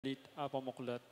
Lit pamuklat.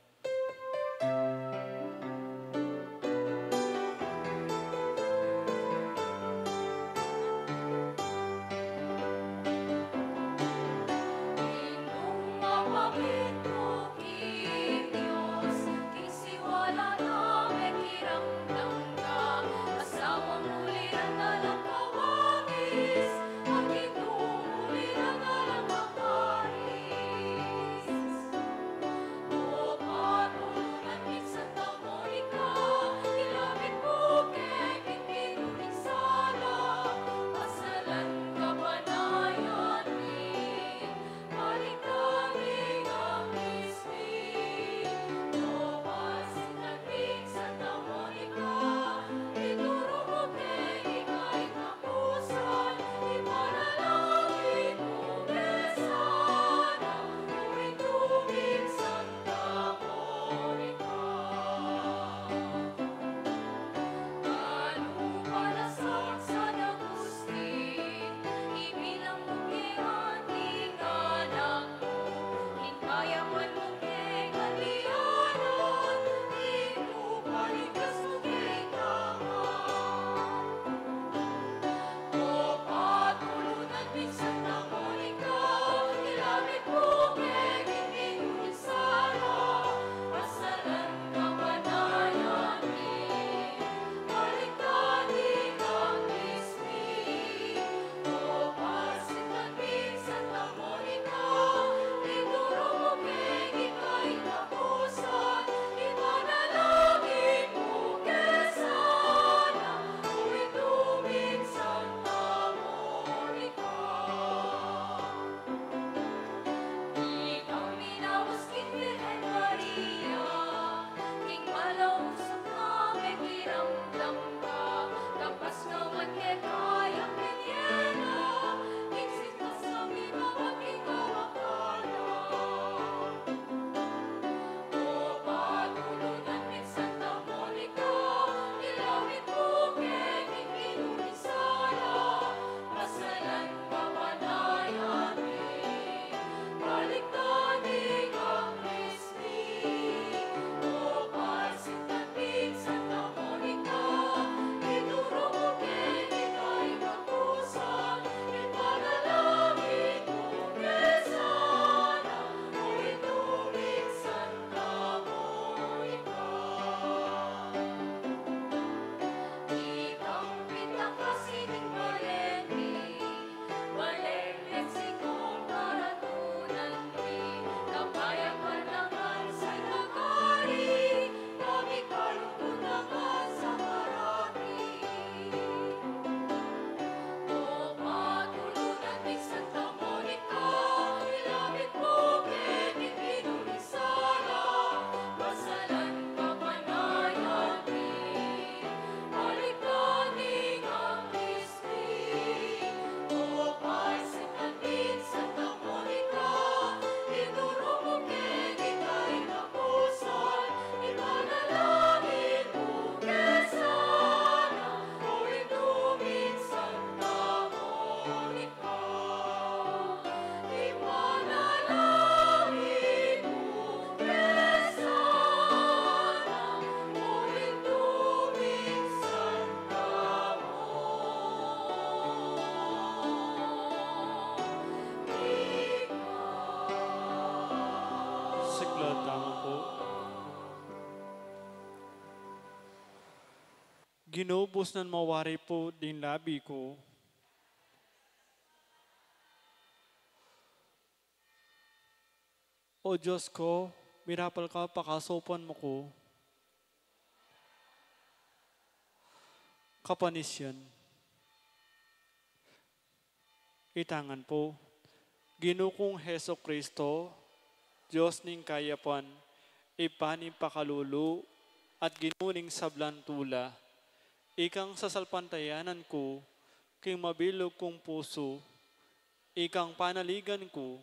Ginubos nan mawari po din labi ko. O Diyos ko, mirapal ka, pakasopan mo ko. Kapanisyan. Itangan po, Ginukong Heso Kristo, Diyos ning kayapan, ipaning pakalulu, at ginuning sablan tula, ikang sasalpantayanan ko, king mabilog kong puso, ikang panaligan ko,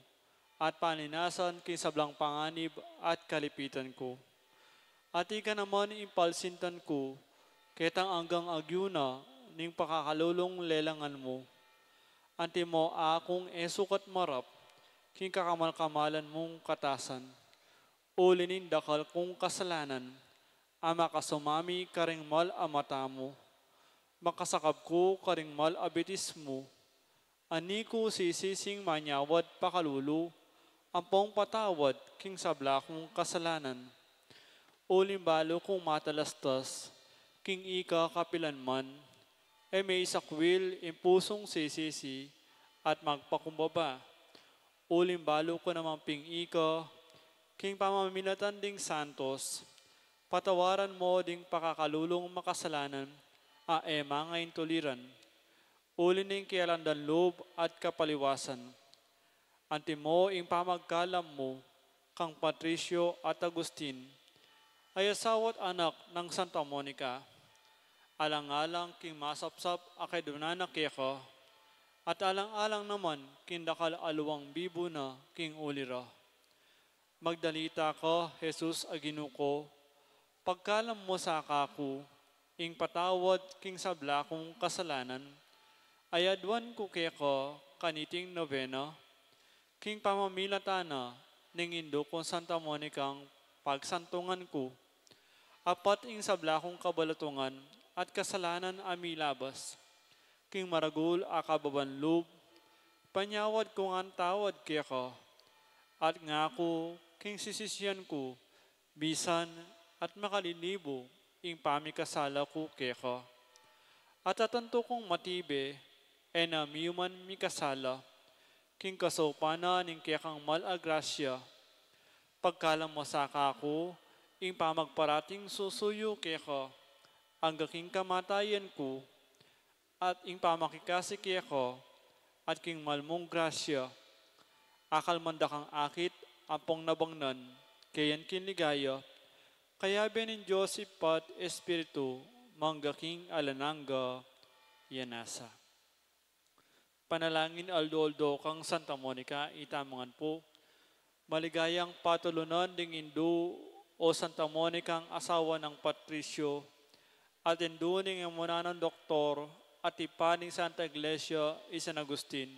at paninasan king sablang panganib at kalipitan ko. At ika naman impalsintan ko, ketang anggang agyuna, ning pakakalulong lelangan mo. Anti mo akong esukat marap, king kakamal-kamalan mong katasan. Ulinin dakal kong kasalanan, ama kasumami karing mal amata mo, makasakab ko karing mal abitis mo, ani ko sisising manyawad pakalulu, ampong patawad king sabla kong kasalanan. Ulimbalo kong matalastas, king ika kapilan man, e may sakwil impusong sisisi at magpakumbaba. Ulimbalo ko namang ping ika, king pamamilatan ding santos, patawaran mo ding pakakalulong makasalanan, mangain tuliran. Ulining kialandan loob at kapaliwasan. Anti mo ing pamagkalam mo, kang Patricio at Agustin, ay asawat anak ng Santa Monica. Alang-alang king masapsap akay dunanak ka, at alang-alang naman kindakal aluwang bibo na king ulira. Magdalita ka, Jesus aginuko, pagkalam mo sa akaku, ing patawad king sabla kong kasalanan, ayadwan ko keko kaniting novena, king pamamilatana, ning indo kong Santa Monicang pagsantungan ko, apat ing sabla kong kabalatungan at kasalanan amilabas, king maragul akababan loob, panyawad kong ang tawad keko, at ngako king sisisyan ko, bisan at makalilibo ing pamikasala ko keko. At atanto kong matibe, na miyuman mikasala, king kasopana ning kekang malagrasya, pagkalam mo sa ako, ing pamagparating susuyo keko, ang king kamatayan ko, at ing pamakikasi keko, at king malmong grasya, akal manda kang akit, ampong nabangnan, kayan kinligaya, kaya benin Joseph pat Espiritu, manggaking alananga, yanasa. Panalangin aldo-aldo kang Santa Monica, itamangan po, maligayang patulunan ding Indo o Santa Monica ang asawa ng Patricio, at induning ang muna ng doktor, at ipaning Santa Iglesia, San Agustin.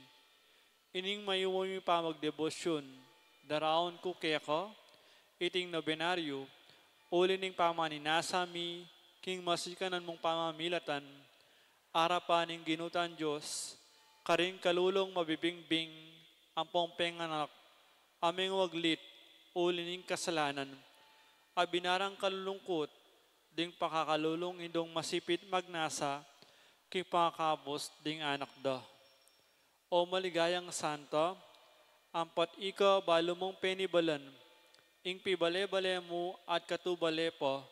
Ining mayuwi pa magdebosyon, daraon ko keka, iting nobenaryo, ulining pamaninasami, king masikanan mong pamamilatan, arapaning ginutan Diyos, karing kalulong mabibingbing, ampong penganak, aming waglit, ulining kasalanan, abinarang kalulungkot, ding pakakalulong indong masipit magnasa, king pakakabos ding anak da. O maligayang Santa, ampat ika balo mong penibalan, ing pibale-bale mo at katubale pa,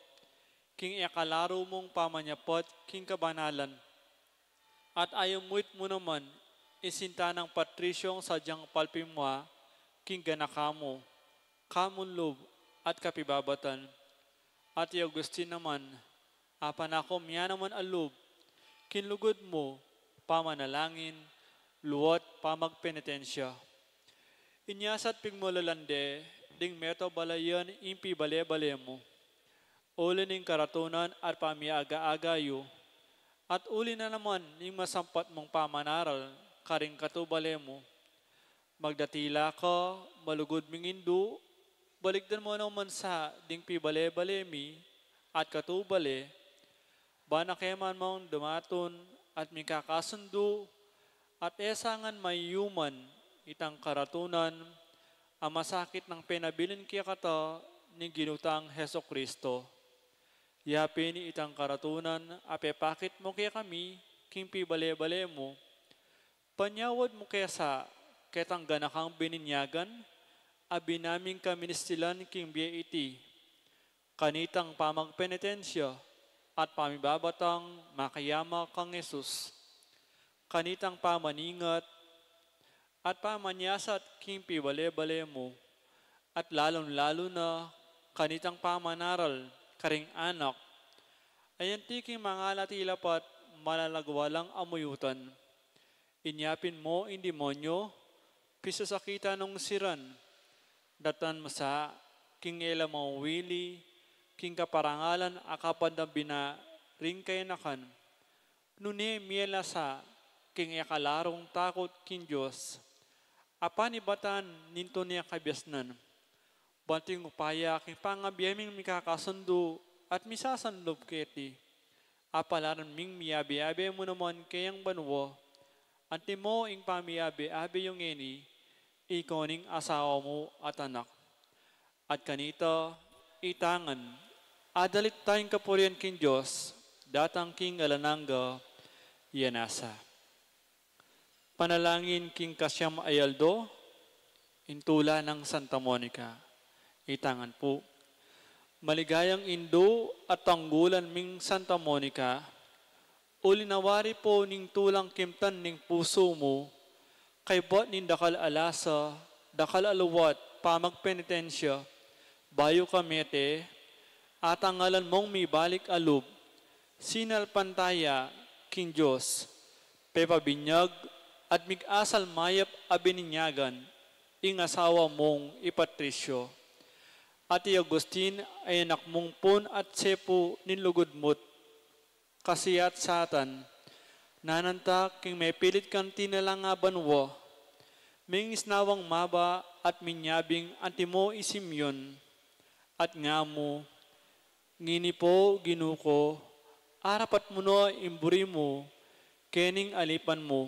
king ikalaro mong pamanyapot, king kabanalan. At ayaw muit mo naman, isinta ng Patrisyong sadyang palpimwa, king ganakamo, kamunlob at kapibabatan. At i Agustin naman, apan ako miya naman alub, kinlugod mo, pamanalangin, luwat pamagpenitensya. Inyasat pigmolalande, ding meto balayan impi bale-bale mo. Uli ning karatunan at pamiaga-agayo, at uli na naman ning masampat mong pamanaral, karing katubale mo. Magdatila ka, malugod mingindu, baligdan mo naman sa ding pibale-bale mi, at katubale, banakeman mong dumaton, at mikakasundo, at esangan may human, itang karatunan, ang masakit ng penabilin kaya kata ni ginutang Heso Kristo. Yapin itang karatunan, apepakit mo kaya kami, kimpi bale-bale mo, panyawad mo kaya sa ketang ganakang bininyagan, abinaming kaministilan king biya iti, kanitang pamagpenitensya, at pamibabatang makayama kang Jesus, kanitang pamaningat, at pamanyasat kimpi bale-bale mo, at lalong-lalo na kanitang pamanaral, karing anak, ayan tiking mga latilapat malalagwalang amuyutan. Inyapin mo in demonyo, pisasakita nung siran, datan mo sa king ela mawili, king kaparangalan akapandambina ring kainakan, nuni miela sa king ekalarong takot king Diyos, apanibatan ninto niya kabiasnan, Banting upaya king pangabiyaming mikakasundo at misasanlob keti. Apalaran ming miyabi-abi mo naman kayang banwo. Anti mo ing pamiyabi-abi yung eni, ikoning asawa mo at anak. At kanito, itangan, adalit tayong kapurian king Diyos, datang king alananga, yanasa. Panalangin king Kasyam Ayaldo, intula ng Santa Monica. Itangan po. Maligayang Indo at tanggulan ming Santa Monica, ulinawari po ning tulang kimtan ning puso mo, kay bot ning dakal alasa, dakal aluwat, pamagpenitensya, bayo kamete, at ang ngalan mong may balik alub, sinal pantaya, king Diyos, pepabinyag, at mig-asal mayap abininyagan, ing asawa mong ipatrisyo. Ati Agustin ay anak mong pun at sepo ninlugod mo't, kasiyat satan, nanantak king may pilit kang tinalangaban wo, ming isnawang maba at minyabing antimo isimyon, at nga mo, ngini po ginuko, arapat mo no imburi mo, kening alipan mo,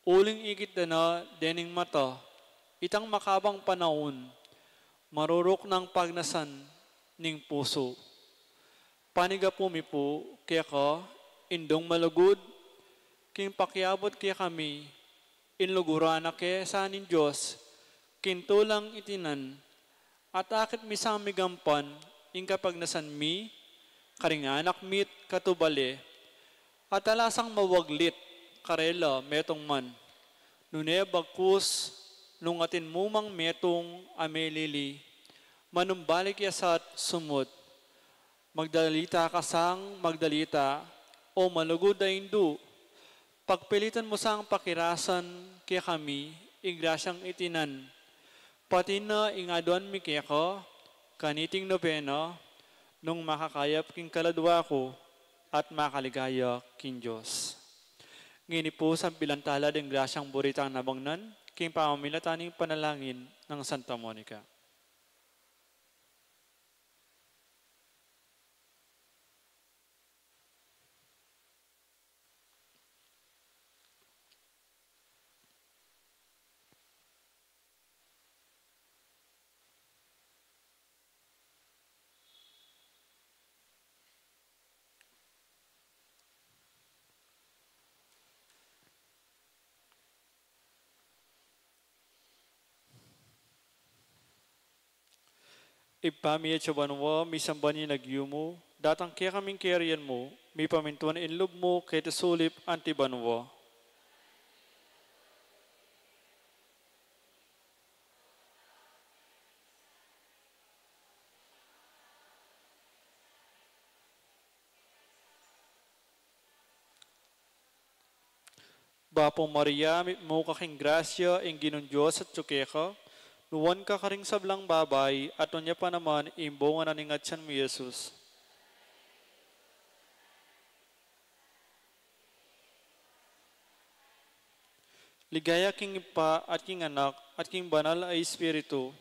uling ikit na dening mata, itang makabang panahon, marurok ng pagnasan ning puso. Paniga po mi po, kaya ka, indong malugod, king pakiabot kaya kami, inlugurana kaya sa anin Diyos, kintulang itinan, at akit mi sa migampan, ing kapag nasan mi, karinganak mit katubali, at alasang mawaglit, karela metong man, nune bagkus, nung atin mumang metong amelili, manumbalik yasat sumut, magdalita kasang magdalita, o malugod na indu, pagpilitan mo sang pakirasan kaya kami, igrasyang itinan, pati na ingaduan mi kaya ka, kaniting nobena, nung makakayap king kaladwa ko, at makaligaya king Diyos. Ngini po sa bilantala ng grasyang buritang nabangnan, king pamamilataning panalangin ng Santa Monica. Ipami at sabanwa, mi sambani nagyumo, datang kaya kaming kerian mo, mi pamintuan inlub mo, kaya sulip antibanwa. Bapong Maria, mo kaking grasya, ing ginon Diyos at tsukeka, nuwan ka karing sablang babay, at unya pa naman, imbongan na ningatsan mo Jesus. Ligaya king ipa at king anak, at king banal ay espiritu.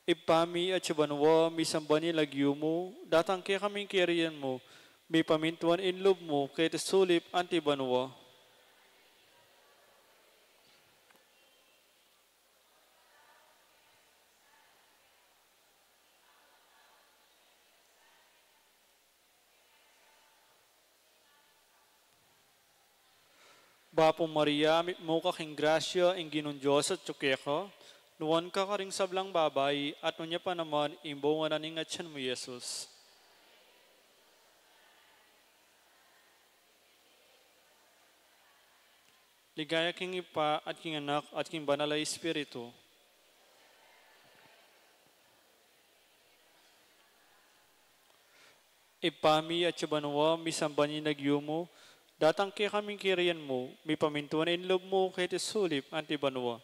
Ipami at sabanwa, mi sambani lagyo mo, datang kaya kaming kerian mo, mi pamintuan inlub mo, kaya sulip antibanwa. Bapong Maria, mo kaking grasya, ing ginon Diyos at tsukeka, nuwan ka karing sablang babay, at unya pa naman, imbongan na ningatsan mo Jesus. Ligaya king ipa at king anak at king banal ay espiritu. Ipami at sabanwa, mi sambani nagyumo, datang kaya kaming kiriyan mo, mi pamintuan inlob mo, kaya sulip antibanwa.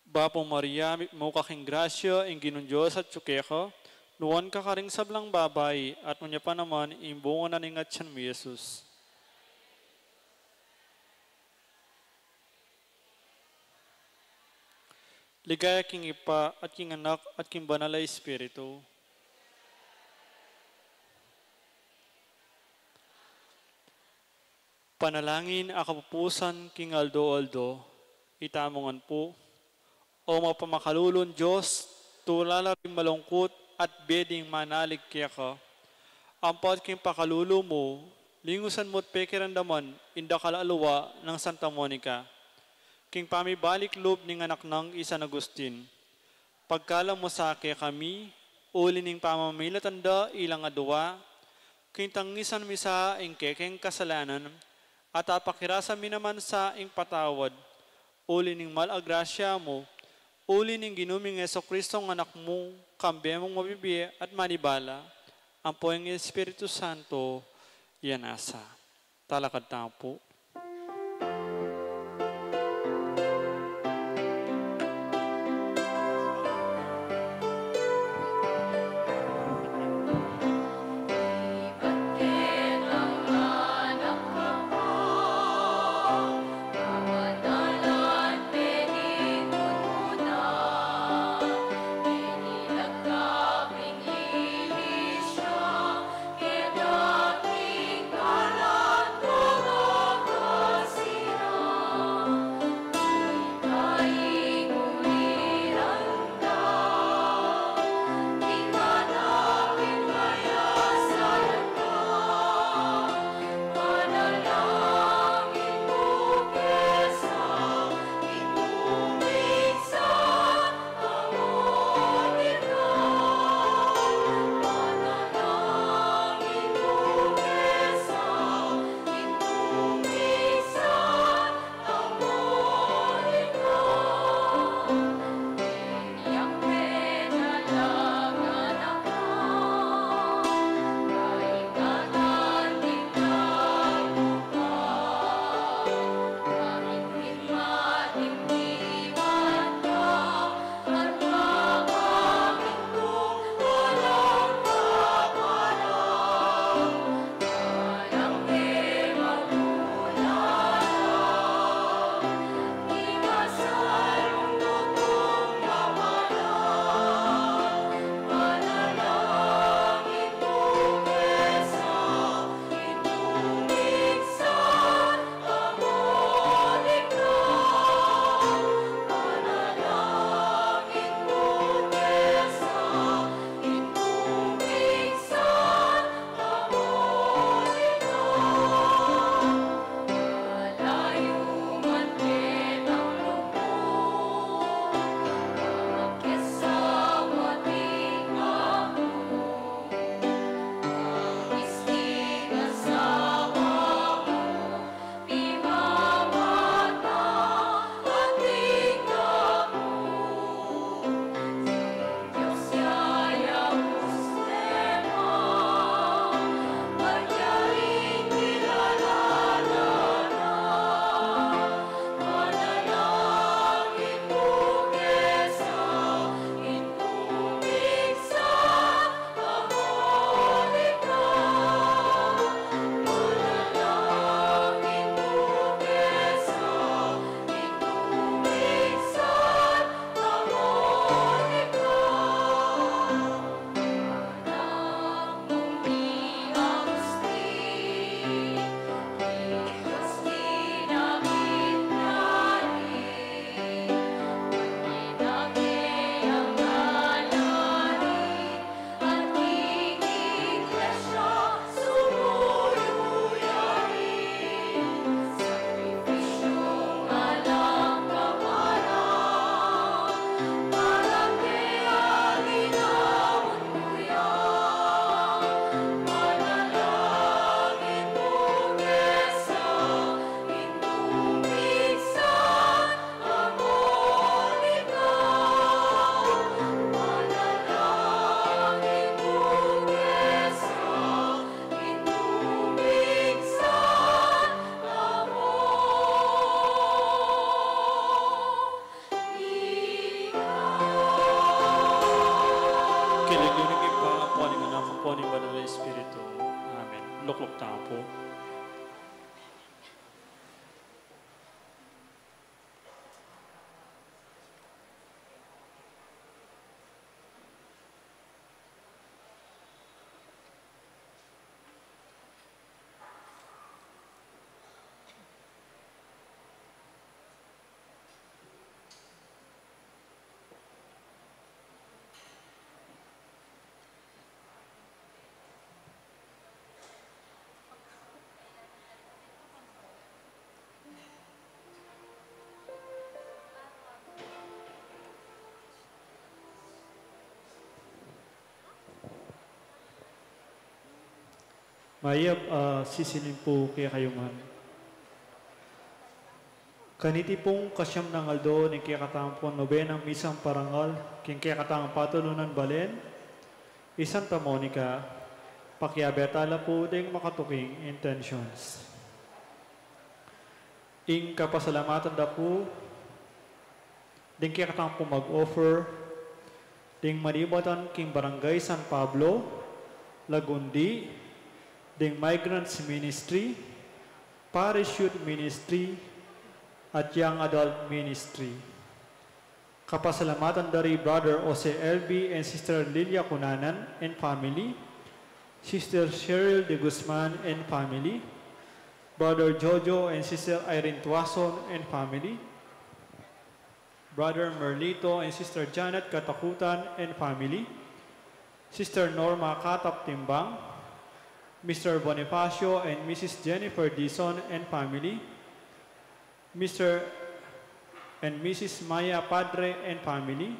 Bapo Maria, mo kaking grasya, ingginong Diyos at tsukeko, nuwan ka karing sablang babay, at munya pa naman, imbungan na ningat siyan mo, Jesus. Ligaya king ipa, at king anak, at king banal na Espiritu. Panalangin akapupusan king Aldo, itamongan po, o mapamakalulon Diyos, tulala rin malungkot at beding manalig kaya ka. Ampot king pakalulo mo, lingusan mo't pekirandaman, inda kalaaluwa ng Santa Monica. King pamibalik loob ning anak ng San Agustin. Pagkala mo sa kaya kami, uli ning pamamilatanda ilang adwa, king tangisan misa ing kekeng kasalanan, at apakirasa mi naman sa ing patawad, uli ning malagrasya mo, uli ning ginuming Jesucristo ng anak mo, kambe mong mabibi at manibala, ang poeng Espiritu Santo, yan asa. Talakad na po. Espiritu. Amen. Luklok tayo po. Mayab sisilin po kaya kayo man. Kaniti pong kasyam ng aldo ni kaya katampon nobenang misang parangal king kaya katang patulunan balen Santa Monica pakiabetala po ding makatuking intentions. Ing kapasalamatan da po ding kaya katang po mag-offer ding malibatan king barangay San Pablo, Lagundi, ding Migrants Ministry, Parish Youth Ministry, at Young Adult Ministry. Kapasalamatan dari Brother Jose LB and Sister Lilia Cunanan and family, Sister Cheryl de Guzman and family, Brother Jojo and Sister Irene Tuason and family, Brother Merlito and Sister Janet Katakutan and family, Sister Norma Katap Timbang, Mr. Bonifacio and Mrs. Jennifer Dison and family, Mr. and Mrs. Maya Padre and family,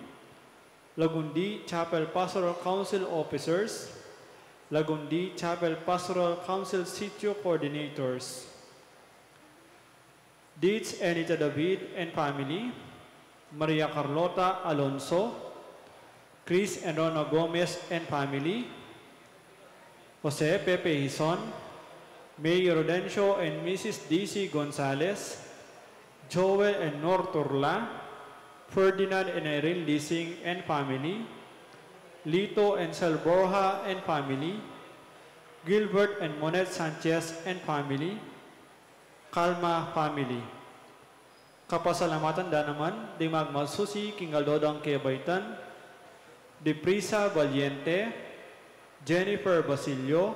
Lagundi Chapel Pastoral Council Officers, Lagundi Chapel Pastoral Council Sitio Coordinators, Dietz and Ita David and family, Maria Carlota Alonso, Chris and Rona Gomez and family, Jose Pepe Hison, Mayor Rodencio and Mrs. D.C. Gonzalez, Joel and Nor Turla, Ferdinand and Irene Lising and family, Lito and Sal Borja and family, Gilbert and Monet Sanchez and family, Calma family. Kapasalamatan da naman di magmasusi kingaldodang kebaitan, di Prisa Valiente, Jennifer Basilio,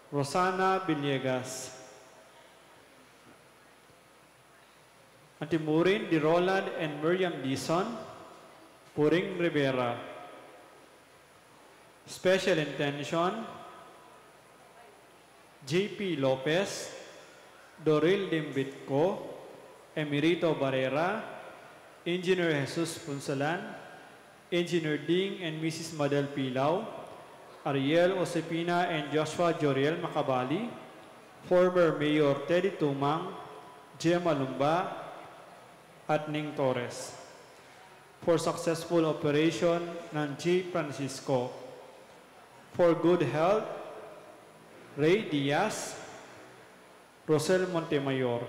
Rosana Villegas. Antimurin di Roland and Miriam Dison, Puring Rivera. Special intention, J.P. Lopez, Doril Dimbitco, Emerito Barrera, Engineer Jesus Punsalan, Engineer Ding and Mrs. Madel Pilaw, Ariel Osepina and Joshua Joriel Macabali, former Mayor Teddy Tumang, Gemma Lumba, at Ning Torres. For successful operation ng G. Francisco. For good health, Ray Diaz, Rosel Montemayor.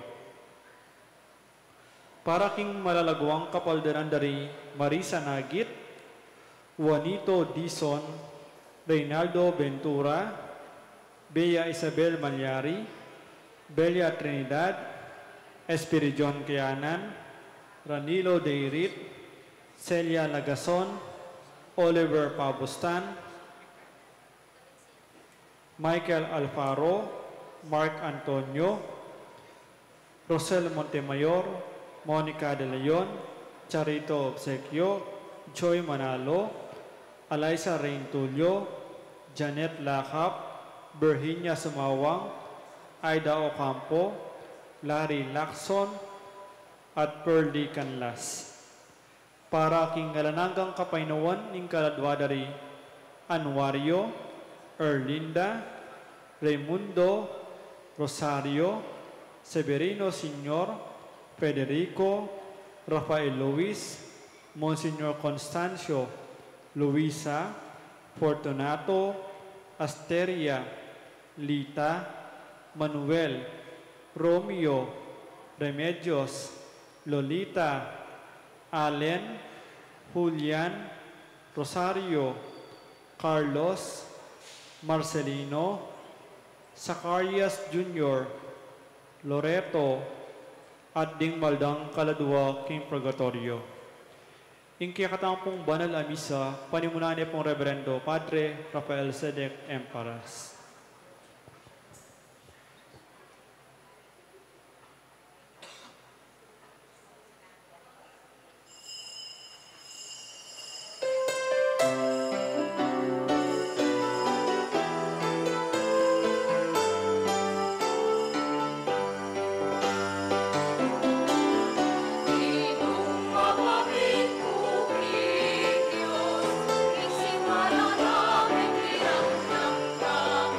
Para king malalagwang kapaldanan dari Marisa Nagit, Juanito Dison, Reynaldo Ventura, Bea Isabel Malyari, Belia Trinidad, Espirijon Kianan, Ranilo Deirit, Celia Lagason, Oliver Pabustan, Michael Alfaro, Mark Antonio, Rosel Montemayor, Monica De Leon, Charito Obsequio, Joy Manalo, Eliza Reintulio, Janet Lakap, Virginia Sumawang, Aida Ocampo, Larry Lacson, at Pearly Canlas. Para king ngalananggang kapainuan ning kaladwadari Anwario, Erlinda, Raimundo, Rosario, Severino Sr., Federico, Rafael Luis, Monsignor Constancio, Luisa, Fortunato, Asteria, Lita, Manuel, Romeo, Remedios, Lolita, Allen, Julian, Rosario, Carlos, Marcelino, Zacarias Jr., Loreto, at ding maldang kaladwa king purgatorio. Ing kiyakatampong banal a misa, panimunan niya pong Reverendo Padre Rafael Sedek Emparas. Diyos, isip para namin pinagdamdam.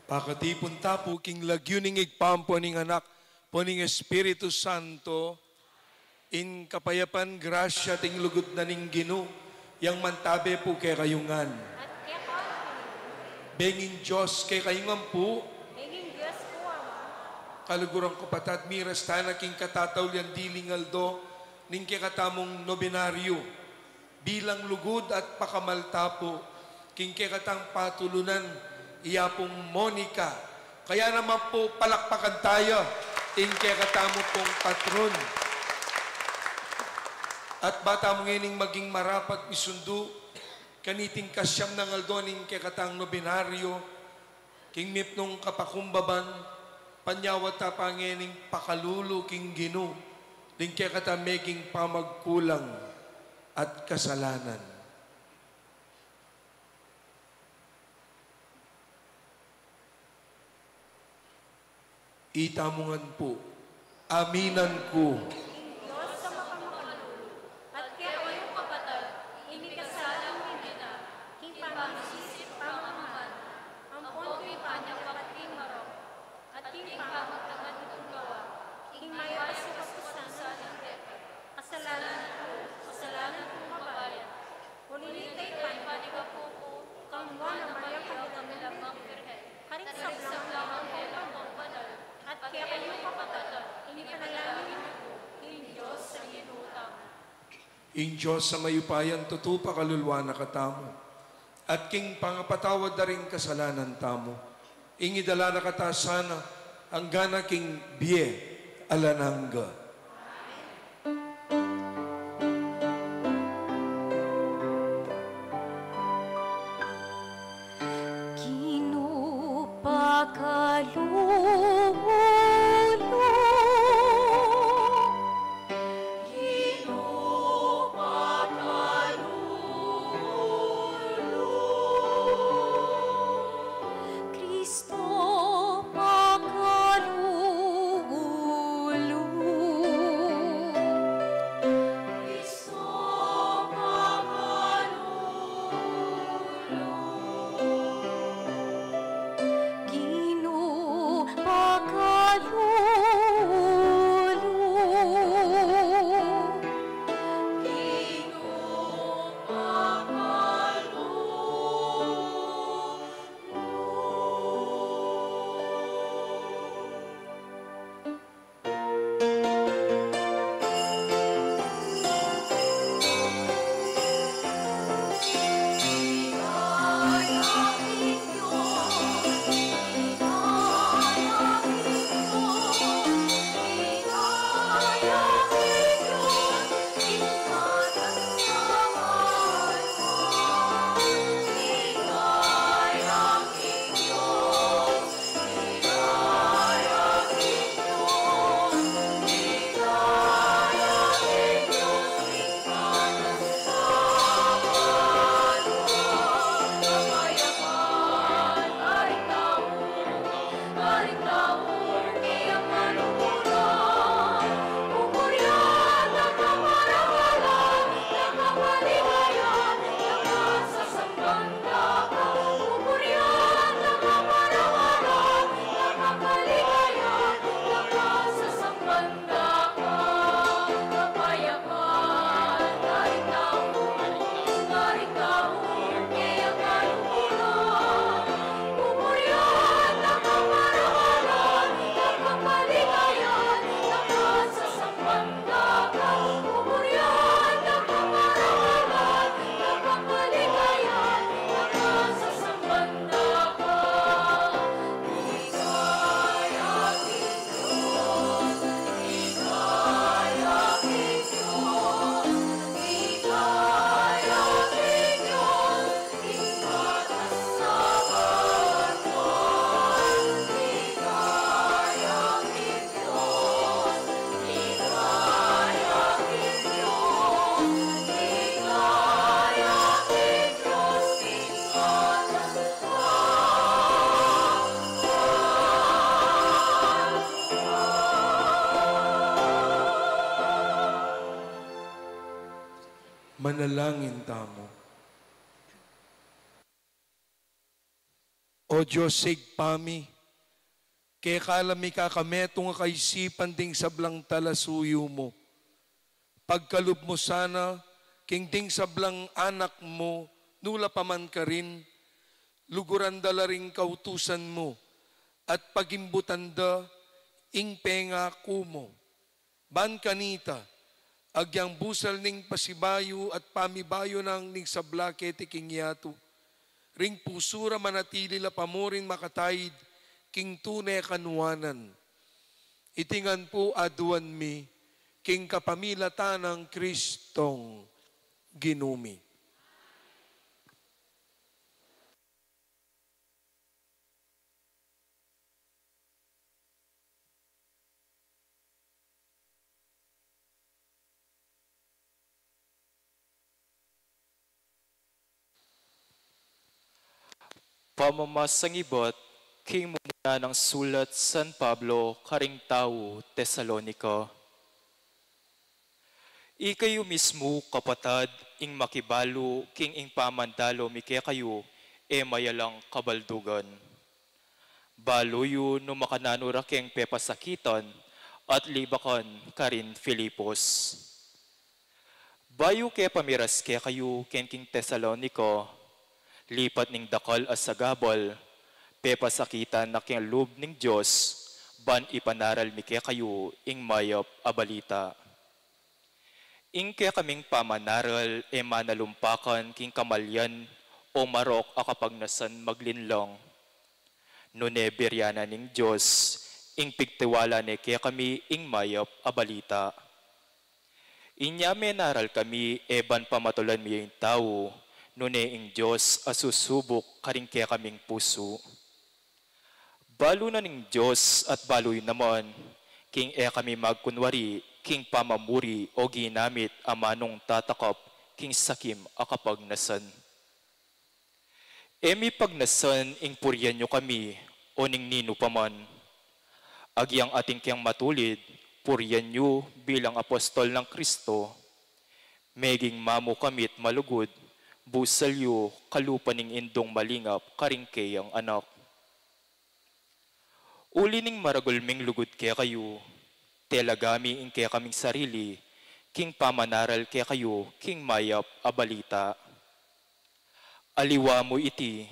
Pakatipon tapo king lagyuning igpampo ning anak po ning Espiritu Santo in kapayapan grasya ting lugod na ning Gino yang mantabe po kay kayungan. At kaya ko, Bengin Diyos kay kayungan po hinging Diyos po Ama. kalugurang ko patat miras tana king katataw lian dilingaldo ning kay katamong nobenaryo bilang lugod at pakamaltapo king kay katang patulunan iya pong Monica. Kaya naman po palakpakan tayo in kay katamo pong patron. At bata mo ngayon maging marapat misundo kaniting kasyam ng aldoning kay katang nobenaryo king mipnong kapakumbaban panyawat ta pangening pakalulu king Gino din kay katang meging pamagkulang at kasalanan. Itamungan po, aminan ko, Diyos sa makamakalulo. At kaya kayong kapatid, inikasalang hindi na, hipamasisip pamaman, ang ponto'y panyapating marok, at king pamagtangad itong gawa, king may asukapusan sa langit. Kasalanan kong mabayan, kuninitay paniga po ko, kamwa na mayang kanilang nilabang birhen, karing sablang ang kong banal, at kaya kayong kapatid, inipanalangin ko, king Diyos sa inutang. in Diyos sa mayupayan tutupa kaluluwa na katamo, at king pangapatawad na rin kasalanan tamo, ingidala na katasana, ang gana king biye alanangga. Manalangin tamo. O O Diyos, sigpami, kaya kalami kakametong kaisipan ding sablang talasuyo mo. Pagkalub mo sana, king ding sablang anak mo, nula paman ka rin, luguran dala ring kautusan mo, at pagimbutanda, ing penga kumo. Ban kanita, agyang busal ning pasibayo at pamibayo ng ning sabla keti king yato. Ring pusura manatili la pamorin makatayid, king tunay kanuanan. Itingan po aduan mi, king kapamilata ng Kristong ginumi. Pamamasangibot, king muna ng sulat San Pablo, karing tao, Tesalonica. Ikayo mismo, kapatad, ing makibalo, king ing pamandalo, mike kayo, mayalang kabaldugan. Baloyo no makananura keng pepasakitan, at libakan karin Filipos. Bayo ke pamiras ke kayo, king Tesalonica, lipat ning dakal as sagabal, pepasakitan na king loob ning Diyos, ban ipanaral mike kayo, ing mayap abalita. Ing kaya kaming pamanaral, manalumpakan king kamalyan, o marok akapagnasan maglinlang. Nune biryana ning Diyos, ing pigtiwala ne kaya kami, ing mayap abalita. Inya menaral kami, ban pamatulan mi yung tao, nune ing Diyos asusubok karing kaya kaming puso. Balo na ning Diyos at baloy naman, king kami magkunwari, king pamamuri o ginamit amanong tatakap, king sakim akapagnasan. Mi pagnasan ing puryan nyo kami, o ning nino paman. Agyang ating kiyang matulid, puryan nyo bilang apostol ng Kristo, meging mamo kamit malugod, busalyo kalupaning indong malingap karingkay ang anak. Uli ning maragulming lugod kaya kayo, telagami ing kaya kaming sarili, king pamanaral kaya kayo, king mayap abalita. Aliwa mo iti,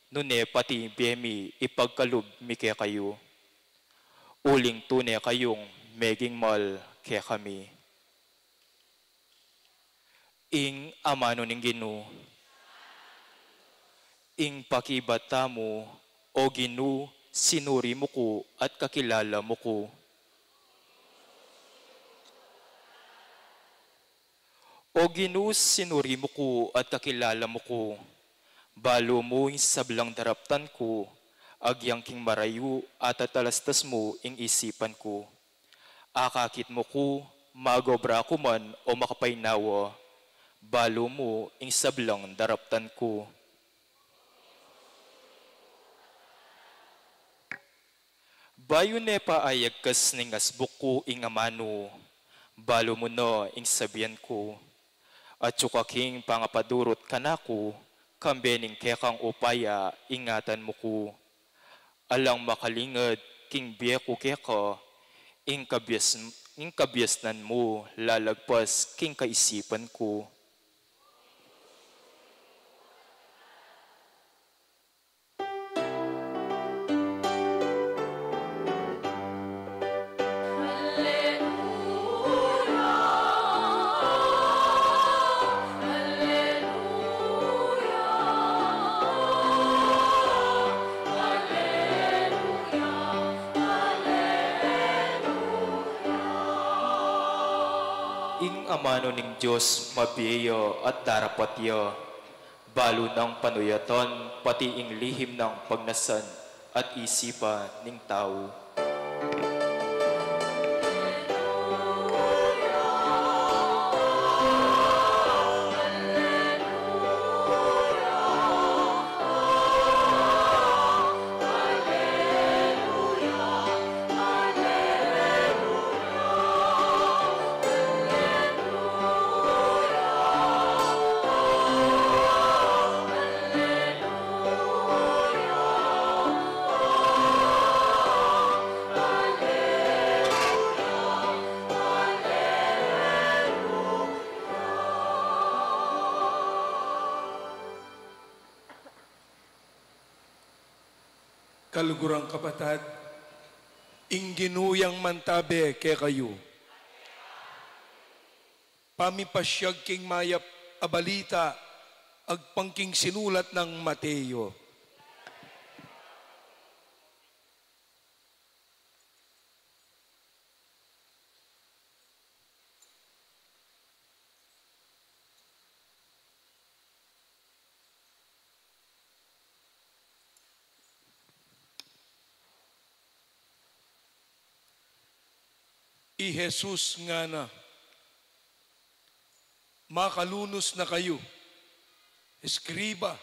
nune pati biyemi ipagkalub mi kaya kayo. Uling tune kayong meging mal kaya kami. Ing amano ning Ginu, ing pakibata mo, o Ginu, sinuri mo ko at kakilala mo ko. O Ginu, sinuri mo ko at kakilala mo ko. Balo mo ing sablang daraptan ko, agyang king marayu at atalastas mo ing isipan ko. Akakit mo ko, magobra ko man o makapaynawa. Balo mo ing sablang daraptan ko. Bayo ne pa ayagkas ning asbuk ko ing amano. Balo mo no ing sabihan ko. At yukaking pangapadurot kanako, kambening kekang upaya ingatan mo ko. Alang makalingad king biya ko keka, ing kabyasnan mo lalagpas king kaisipan ko. Amano ning Diyos mabiyo at darapatyo, balo ng panuyaton, pati ing lihim ng pagnasan at isipa ning tao. kalugurang kapatad, ingginuyang mantabe ke kayo. Pamipasyag king mayap abalita, agpangking sinulat ng Mateo. I Jesus nga na, makalunos na kayo, eskriba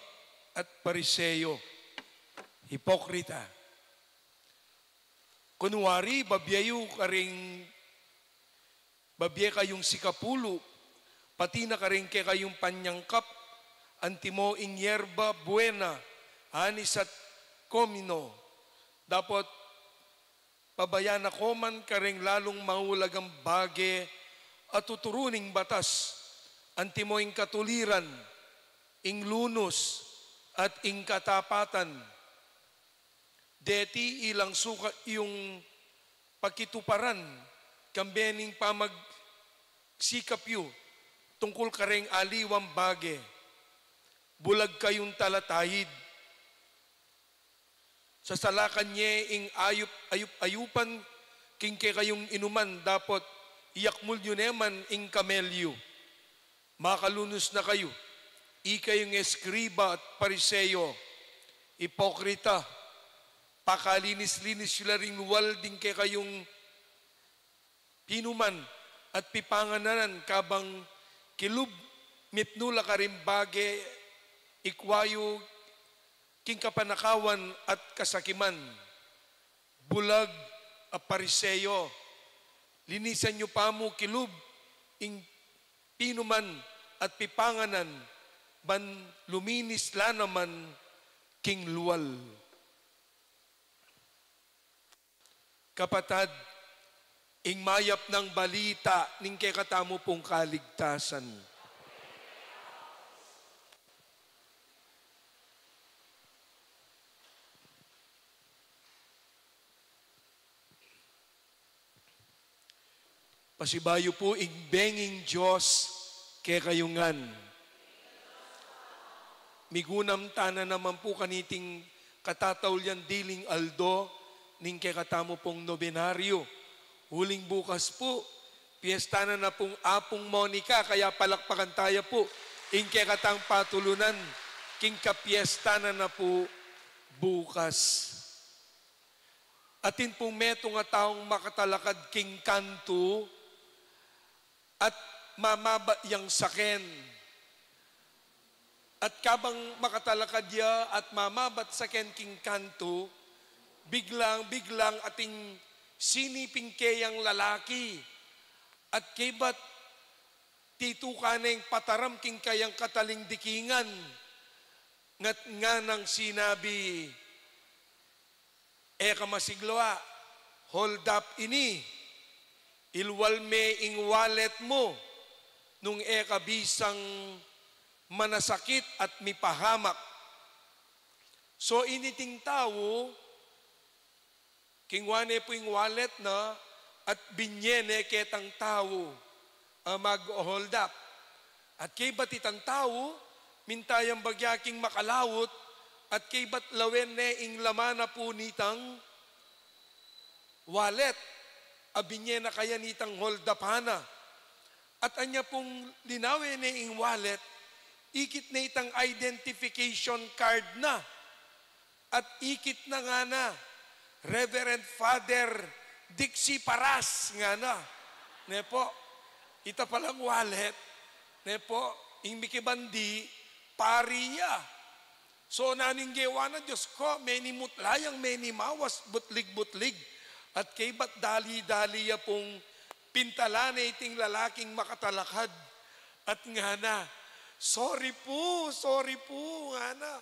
at pariseyo, hipokrita. Kunwari, babyayo babye kayong sikapulo, pati na karing ke kayong panyangkap, antimo ing yerba buena, anis at komino, dapat pabayan ako man karing lalong mahulagang bage at tuturuning batas, antimo ing katuliran, ing lunos, at ing katapatan. Deti ilang suka yung pagkituparan, kambening pamagsikap yu, tungkol karing aliwang bage, bulag kayong talatayid, sa salakan niya ing ayupan king ke kayong inuman dapat iyakmul nyo neman ing kamelyo. Makalunos na kayo. Ikayong eskriba at pariseyo, hipokrita, pakalinis-linis sila ring wal din ke kayong pinuman at pipangananan kabang kilub mitnula ka rin bage ikwayo king kapanakawan at kasakiman, bulag a pariseyo, linisan nyo pa mo kilub, ing pinuman at pipanganan, ban luminis la naman king luwal. Kapatad, ing mayap ng balita, ning kekatamo pong kaligtasan. Pasibayo po igbenging Diyos ke kayungan. Migunam tana naman po kaniting katatawlyan diling aldo ning ke katamo pong nobenaryo. Huling bukas po, piyesta na pong Apong Monica, kaya palakpakan tayo po. Ing ke katang patulunan, king kapiesta na po bukas. Atin pong meto nga taong makatalakad king kanto, at mamaba yang saken. At kabang makatalakad ya at mamabat saken king kanto, biglang ating siniping kayang lalaki. At kibat titukaneng pataram king kayang kataling dikingan. Ngat nga nang sinabi, eka masigloa, hold up ini. Ilwalme ing wallet mo nung eka bisang manasakit at mipahamak. So initing tao, kingwane po ing wallet na at binyene ketang tao mag-hold up. At kay batitang tao, mintayang bagyaking makalawot at kay batlawen ne ing lamana po nitang wallet. Abinye na kaya nitang hold up hana. At anya pong linawe na ing wallet, ikit na itang identification card na. At ikit na nga na, Reverend Father Dixie Paras nga na. Ne po, ita palang wallet, ne po, ing mikibandi, pariya. So naninggewa na Diyos ko, meni mutlayang, meni mawas, butlig-butlig. At kay ba't dali-dali ya pong pintala na iting lalaking makatalakad. At nga na, sorry po, nga na.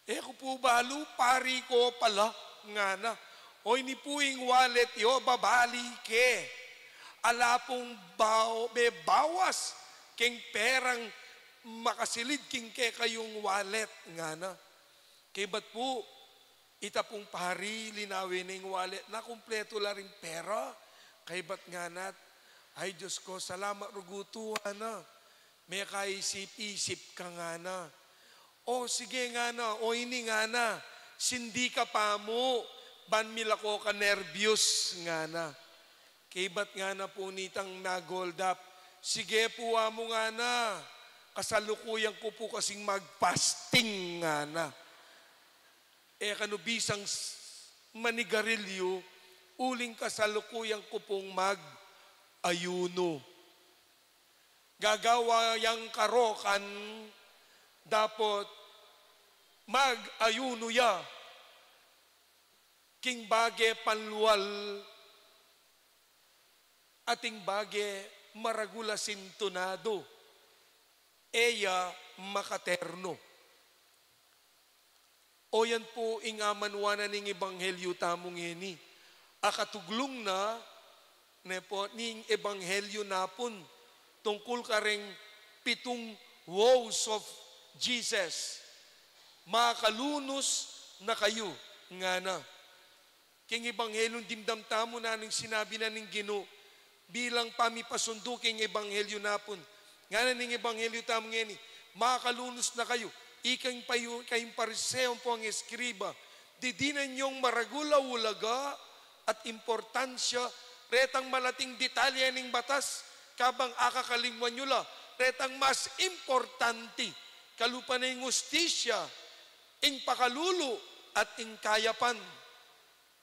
Ko po balo, pari ko pala, nga na. Oy ni puing wallet yo, babali ke. Ala pong bawas, king perang makasilid king ke kayong wallet, nga na. Kay ba't po, ita pong pari, linawin ng wallet, na kumpleto la rin pera, kay ba't nga nat, ay Diyos ko, salamat rugutuhan na, may kaisip-isip ka nga na, o sige nga na, o ini nga na, sindi ka pa mo, ban milako ka nervyos nga na, kay ba't nga na po nitang na-gold up, sige po mo nga na, kasalukuyan ko po kasing mag-fasting nga na, kanubisang manigarilyo, uling kasalukuyan ko pong mag-ayuno. Gagawa yang karokan, dapat mag-ayuno ya. King bage panluwal, ating bage maragula sintonado, eya makaterno. O yan po ingamanwana ning ebanghelyo tamong ini. Akatuglong na po ning ebanghelyo napon tungkol kareng 7 woes of Jesus. Makalunos na kayo nga na. King ebanghelyong dimdam tamo na ning sinabi na ning Ginoo bilang pamipasundo king ebanghelyo napon. Nga na ning ebanghelyo tamong ini, makalunos na kayo. Ikang payo kayong pariseong po ang eskriba, didinan niyong maragula-ulaga at importansya, retang malating detalye ng batas, kabang akakalingwan nyo la, retang mas importante, kalupan na yung ustisya, ing pakalulu at ing kayapan.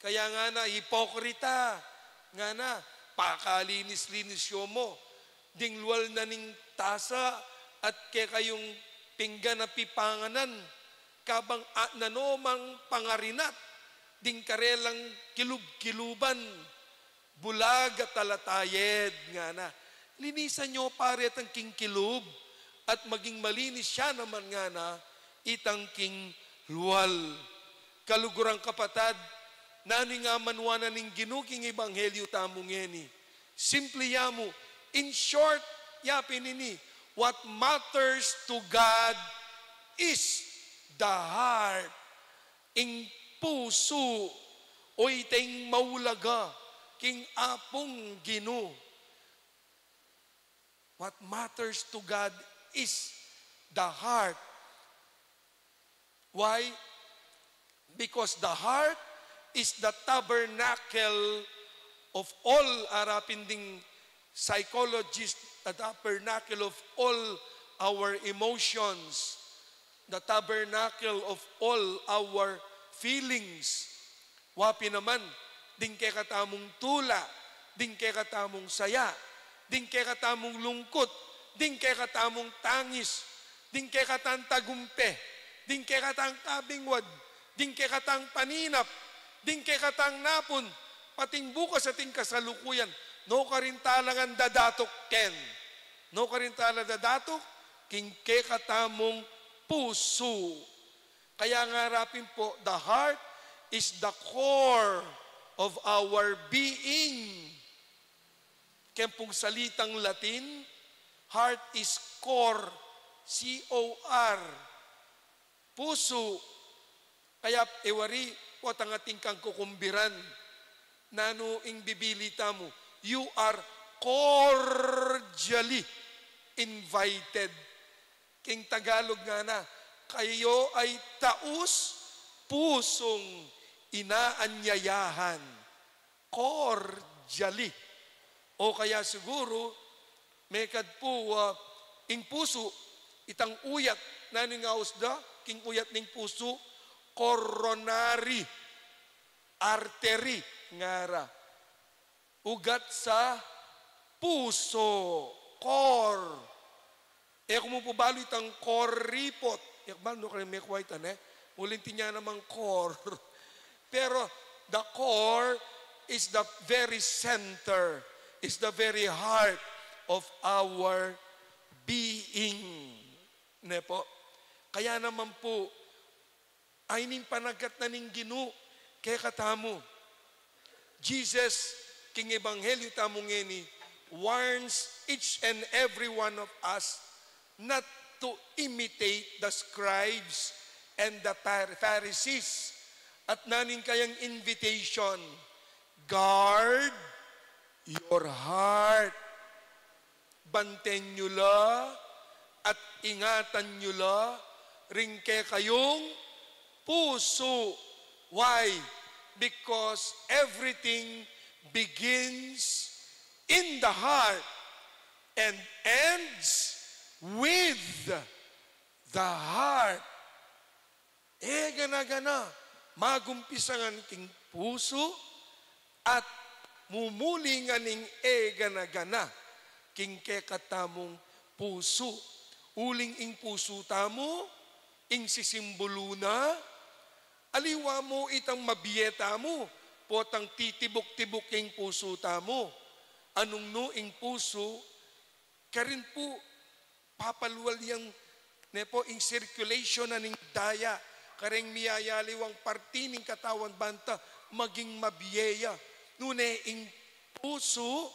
Kaya nga na, hipokrita, nga na, pakalinis-linis mo, dinglual na ning tasa, at kaya kayong pinggan na pipanganan, kabang nanomang pangarinat, ding karelang kilub-kiluban, bulag at talatayed nga na. Linisan nyo pare at ang king kilub, at maging malinis siya naman nga na, itang king luwal. Kalugurang kapatad, nani nga manwana ning ginuking ebanghelyo tamong ngeni. Simple yamu, in short, yapin ini, what matters to God is the heart. Ing puso o iteng maulaga king apong Ginoo. What matters to God is the heart. Why? Because the heart is the tabernacle of all arapinding psychologists, the tabernacle of all our emotions, the tabernacle of all our feelings. Wapi naman, din kay katamong tula, din kay katamong saya, din kay katamong lungkot, din kay katamong tangis, din kay katang tagumpe, din kay katang kabingwad, din kay katang paninap, din kay katang napon, pating bukas ating kasalukuyan, no karintalangan dadatok ken. No karintalangan dadatok, king kay katamong puso. Kaya nga rapin po, the heart is the core of our being. Kaya pong salitang Latin, heart is core, C-O-R, puso. Kaya ewari, po tangating kang kukumbiran, nano ing bibilita mo, you are cordially invited. King Tagalog nga na, kayo ay taus pusong inaanyayahan. Cordially. O kaya siguro, may kadpo, ing puso, itang uyat, naning ausda, king uyat ning puso, coronary artery, ngara. Ugat sa puso, core. Kung mo pabalo itang core report, no kaya may kwaitan ulintin niya namang core. Pero the core is the very center, is the very heart of our being. Ne po? Kaya naman po, ay ning panagat na ning Ginoo, kaya katamo. Jesus, king ebanghelyo tamong ngeni, warns each and every one of us not to imitate the scribes and the Pharisees. at naning kayang invitation, guard your heart. Banten nyo la at ingatan nyo la ring kayong puso. Why? Because everything begins in the heart and ends with the heart. Gana-gana, magumpisangan king puso at mumulingan ning gana-gana king kekatamong puso. Uling ing puso tamo, ing sisimbolo na, aliwa mo itang mabiyeta mo, potang titibok-tibok ing puso tamo. Anong no ing puso, karin po, papalwal yung nepo ing circulation na ning daya, kareng miyayaliwang parti ning katawan banta, maging mabiyeya. Nune ing puso,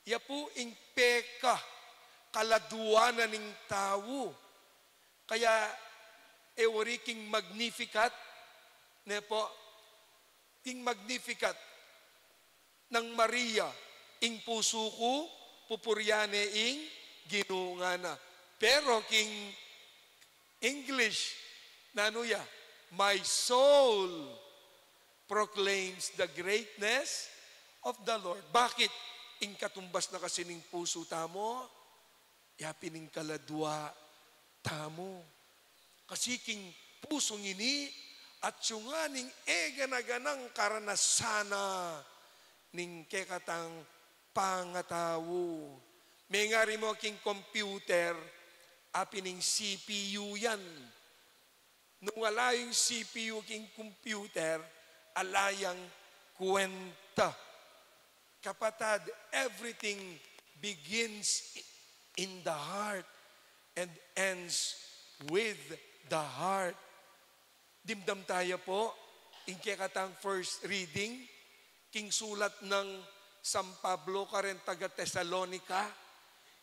ya po ing peka, kaladuanan ning tao. Kaya, ewari king magnificat, nepo, king magnificat ng Maria, ing puso ko, pupuryane ing ginungana. Pero king English, nanuya, my soul proclaims the greatness of the Lord. Bakit? Ing katumbas na kasi ning puso tamo, yapining kaladwa tamo. Kasi king pusong ini at sunganing gana-ganang karanasana ning kekatang pangatawo. May nga rin mo king computer, apining CPU yan. Nung alayang CPU king computer, alayang kwenta. Kapatad, everything begins in the heart and ends with the heart. Dimdam tayo po, ing kekatang first reading, king sulat ng San Pablo karen taga Tesalonica,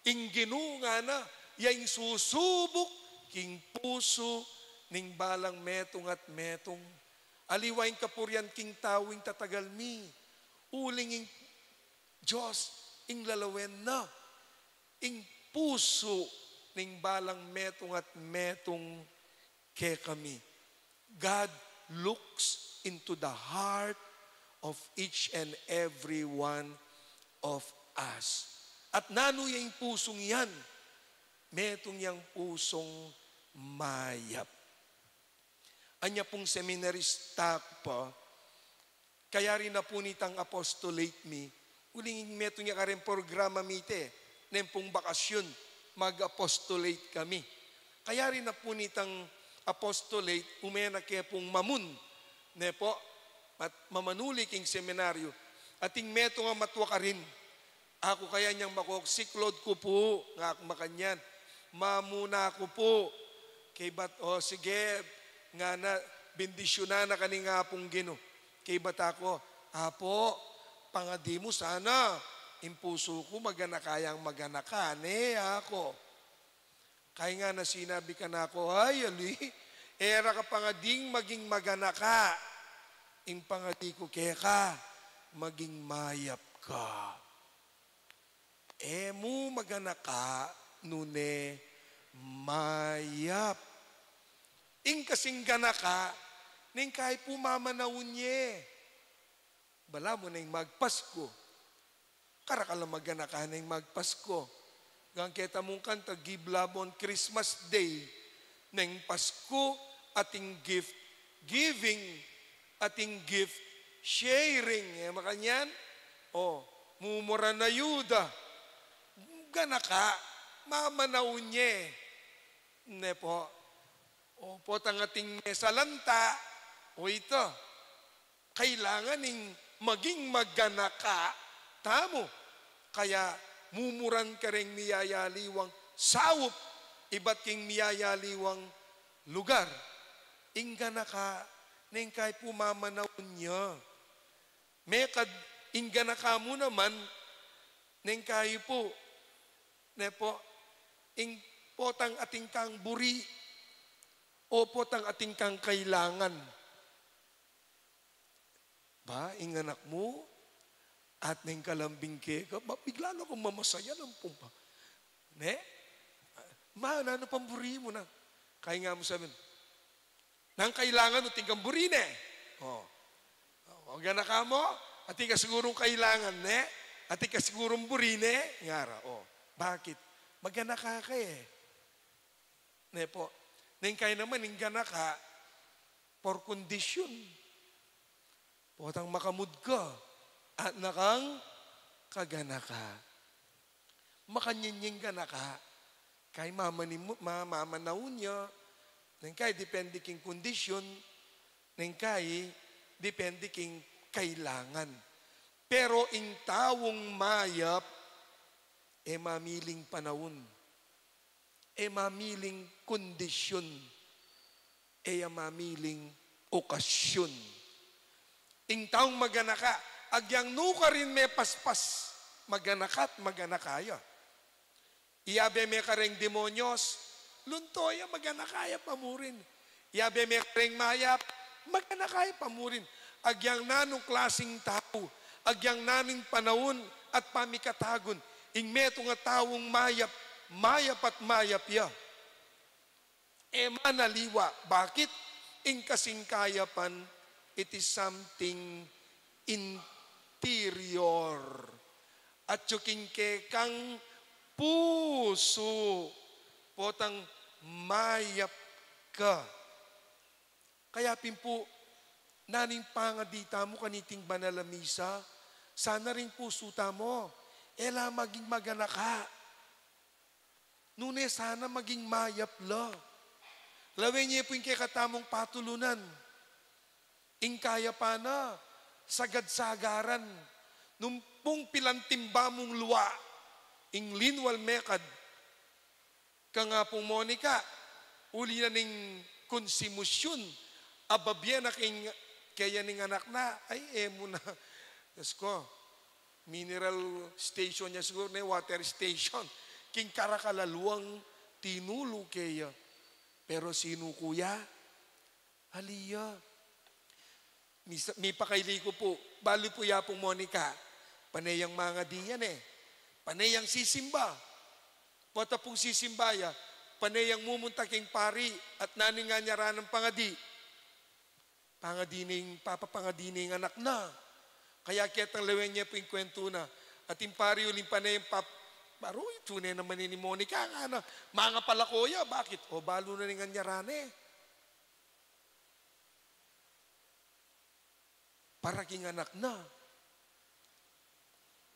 ing ginunga na, yaing susubok, king puso, ning balang metong at metong. Aliwaing kapuryan king tawing tatagalmi, uling ing Diyos, ing lalawen na, ing puso, ning balang metong at metong ke kami. God looks into the heart of each and every one of us. At nano yung pusong yan, metong yung pusong mayap. Anya pong seminarista pa, kaya rin na po nitang apostolate me, uling metong niya karen programa mite, nempong bakasyon, mag-apostolate kami. Kaya rin na po nitang apostolate, umena kaya pong mamun, nepo, at mamanuli king seminaryo, ating meto nga matwa ka rin, ako kaya niyang siklod ko po, nga makanyan, mamuna ko po, kay bat, sige, nga na, bendisyonan na kani nga pong gino, kay bata ko, apo, pangadi mo sana, impuso ko maganakayang maganakane ako. Kaya nga na sinabi ka na ako, ay ali, era ka pangading maging maganaka. Ing pangadi ko keka, maging mayap ka. Mo maganaka, nune mayap. Ing kasing ganaka, ning kahit pumamanawun niya. Bala mo na yung magpasko. Karakala maganaka na yung magpasko. Gang kita mong kanta, give love on Christmas Day. Nang Pasko, ating gift giving, ating gift sharing. Makanyan? Mumura na yuda. Ganaka, mamanaw niya. Ne po. Potang ating mesalanta. Ito. Kailangan ning maging maganaka, tamo. Kaya mumuran ka rin miyayaliwang sawop, iba't king miyayaliwang lugar. Ingga na ka, neng kay pumamanaw niya. Mekad, ingga na ka mo naman, neng kayo po, nepo, ing potang ating kang buri, o potang ating kang kailangan. Ba, inganak mo, at nang kalambing ka, bigla na akong mamasaya ng pumpa. Ne? Ano pamburi mo na? Kaya nga mo sabihin, nang kailangan mo, tingkang buri ne. Huwag na ka mo, at ika sigurong kailangan ne, at ika sigurong buri ne, ngara, bakit? Magana ka eh. Ne po, nang kaya naman, ingana ka, for condition. Potang makamud ka, at nakang kagana ka. Makanyinying ka na ka, kay mamanaw niya, nang kay depende king kondisyon, nang kay depende king kailangan. Pero ing tawong mayap, mamiling panahon, mamiling kondisyon, mamiling okasyon. Ing taong maganaka, agyang nuka rin may paspas, maganakat, maganakaya. Iyabe may kareng demonyos, luntoya, maganakaya pamurin. Iyabe may kareng mayap, maganakaya pamurin. Agyang nanong klasing tao, agyang naning panahon at pamikatagon, ing meto nga tawong mayap, mayap at mayap ya. Manaliwa, bakit? Ing kasing kayapan, it is something interior. At yuking kang puso, potang mayap ka. Kaya pimpo, naning pangadita mo kaniting banal na misa, sana rin puso mo, ela maging magana ka. Nune sana maging mayap la. Lawin niya po yung katamong patulunan. Ing kaya pa na, sagad-sagaran, numpong pilantimba mong luwa, ing linwal mekad, ka nga pong Monica, uli na ning konsimusyon, ababyan na kaya ning anak na, ay emo na, yes ko, mineral station niya siguro na water station, king karakalaluang tinulo kaya, pero sino kuya? Aliya. May pakaili ko po, bali po ya pong Monica, panayang mga diyan panayang sisimba. Pata pong sisimbaya, panayang mumunta king pari at naning nga nyara ng pangadi. Pangadining, papapangadining anak na. Kaya kitang lawen niya po yung kwento na. At yung pari uling panayang baro, tunay naman ni Monica, nga na, mga palakoya, bakit? O balo na ning anyarane. Para king anak na.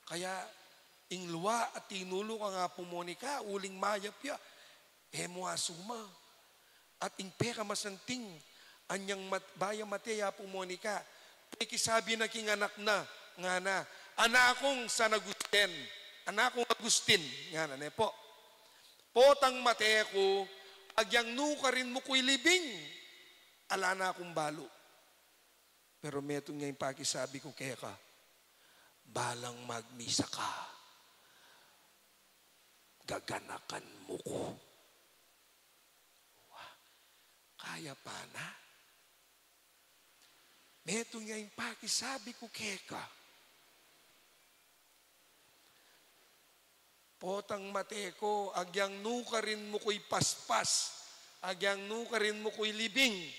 Kaya, ing luwa at tinulo ka nga po Monica, uling mayap ya, mo asuma. At ing peka masanting, anyang baya mateya po Monica, pekisabi na king anak na, nga na, anakong San Agustin, anakong Agustin, nga na po. Potang mateko, agyang nuka rin mo ko'y libing, ala na akong balo. Pero metong nga yung pakisabi ko kaya ka, balang magmisa ka, gaganakan mo ko. Kaya pa na? Metong nga yung pakisabi ko kaya ka, potang mateko, agyang nuka rin mo ko'y paspas, agyang nuka rin mo ko'y libing.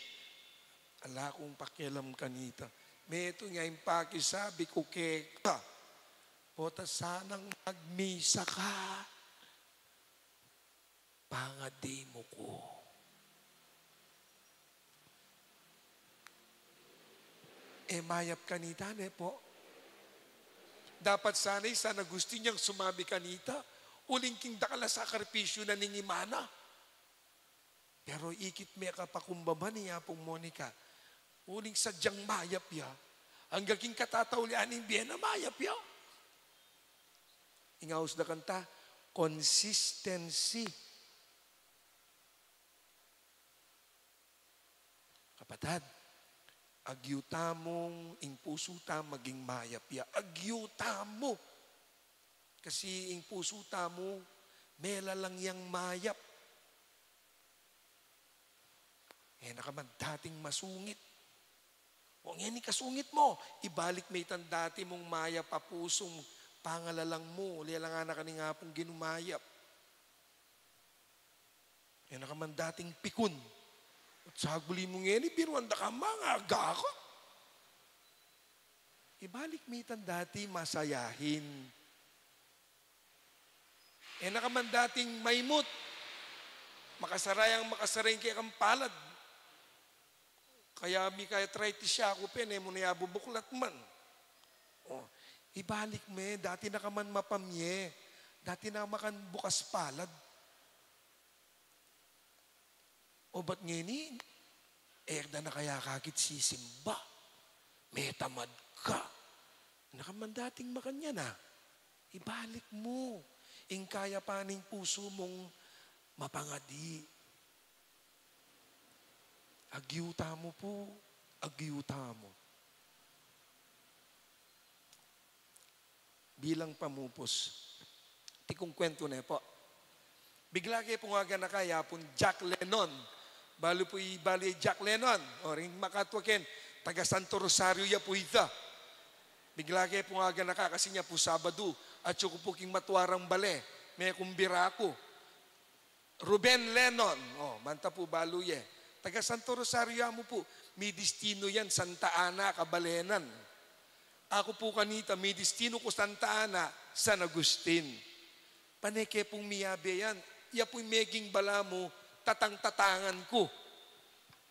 Ala kong pakialam kanita. Meto nga yung pakisabi ko keka. Pota sanang magmisa ka. Pangadi mo ko. Mayap kanita, po. Dapat sana'y sana gusto niyang sumabi kanita. Uling king dakala sakripisyo na ningimana. Pero ikit me ka pakumbaba niya pong Monica. Uling sadyang mayap ya. Hanggang king katataulian ng biyan na mayap ya. Ingaos na kanta, consistency. Kapatad, agyuta mong ing puso ta maging mayap ya. Agyuta mo. Kasi ing puso ta mo, mela lang yang mayap. Nakaman dating masungit. O ngayon kasungit mo, ibalik may tandati mong maya papusong pangalalang mo, lialangan na kaning nga pong ginumayap. Yan nakaman dating pikun. At saguli mo ngayon, biruan da ka mga agaka. Ibalik may tandati masayahin. Nakaman dating maymut, makasarayang makasarayin kaya kang palad. Kaya mi kaya try ti siya ako mo na yabubuklat man. Oh, ibalik me, dati na ka man mapamye, dati na makan bukas palad. O ba't ngayon erda na kaya kakit sisimba, may tamad ka. Nakaman dating makanya na, ibalik mo. Ing kaya paning puso mong mapangadi. Agyuta mo po, agyuta mo. Bilang pamupos, tikong kwento na po. Bigla kayo pungaga na kaya pun Jack Lennon. Balo po ibali Jack Lennon. O ring makatwakin, taga Santo Rosario ya po ita. Bigla kayo pungaga na kasi niya po Sabado at yung puking matuwarang bale. May kumbira ko. Ruben Lennon. O, manta po baluye. Taga Santo Rosario mo po, may destino yan, Santa Ana, Kabalenan. Ako po kanita, may destino ko Santa Ana, San Agustin. Paneke pong miyabe yan. Iya po'y meging bala mo, tatang-tatangan ko.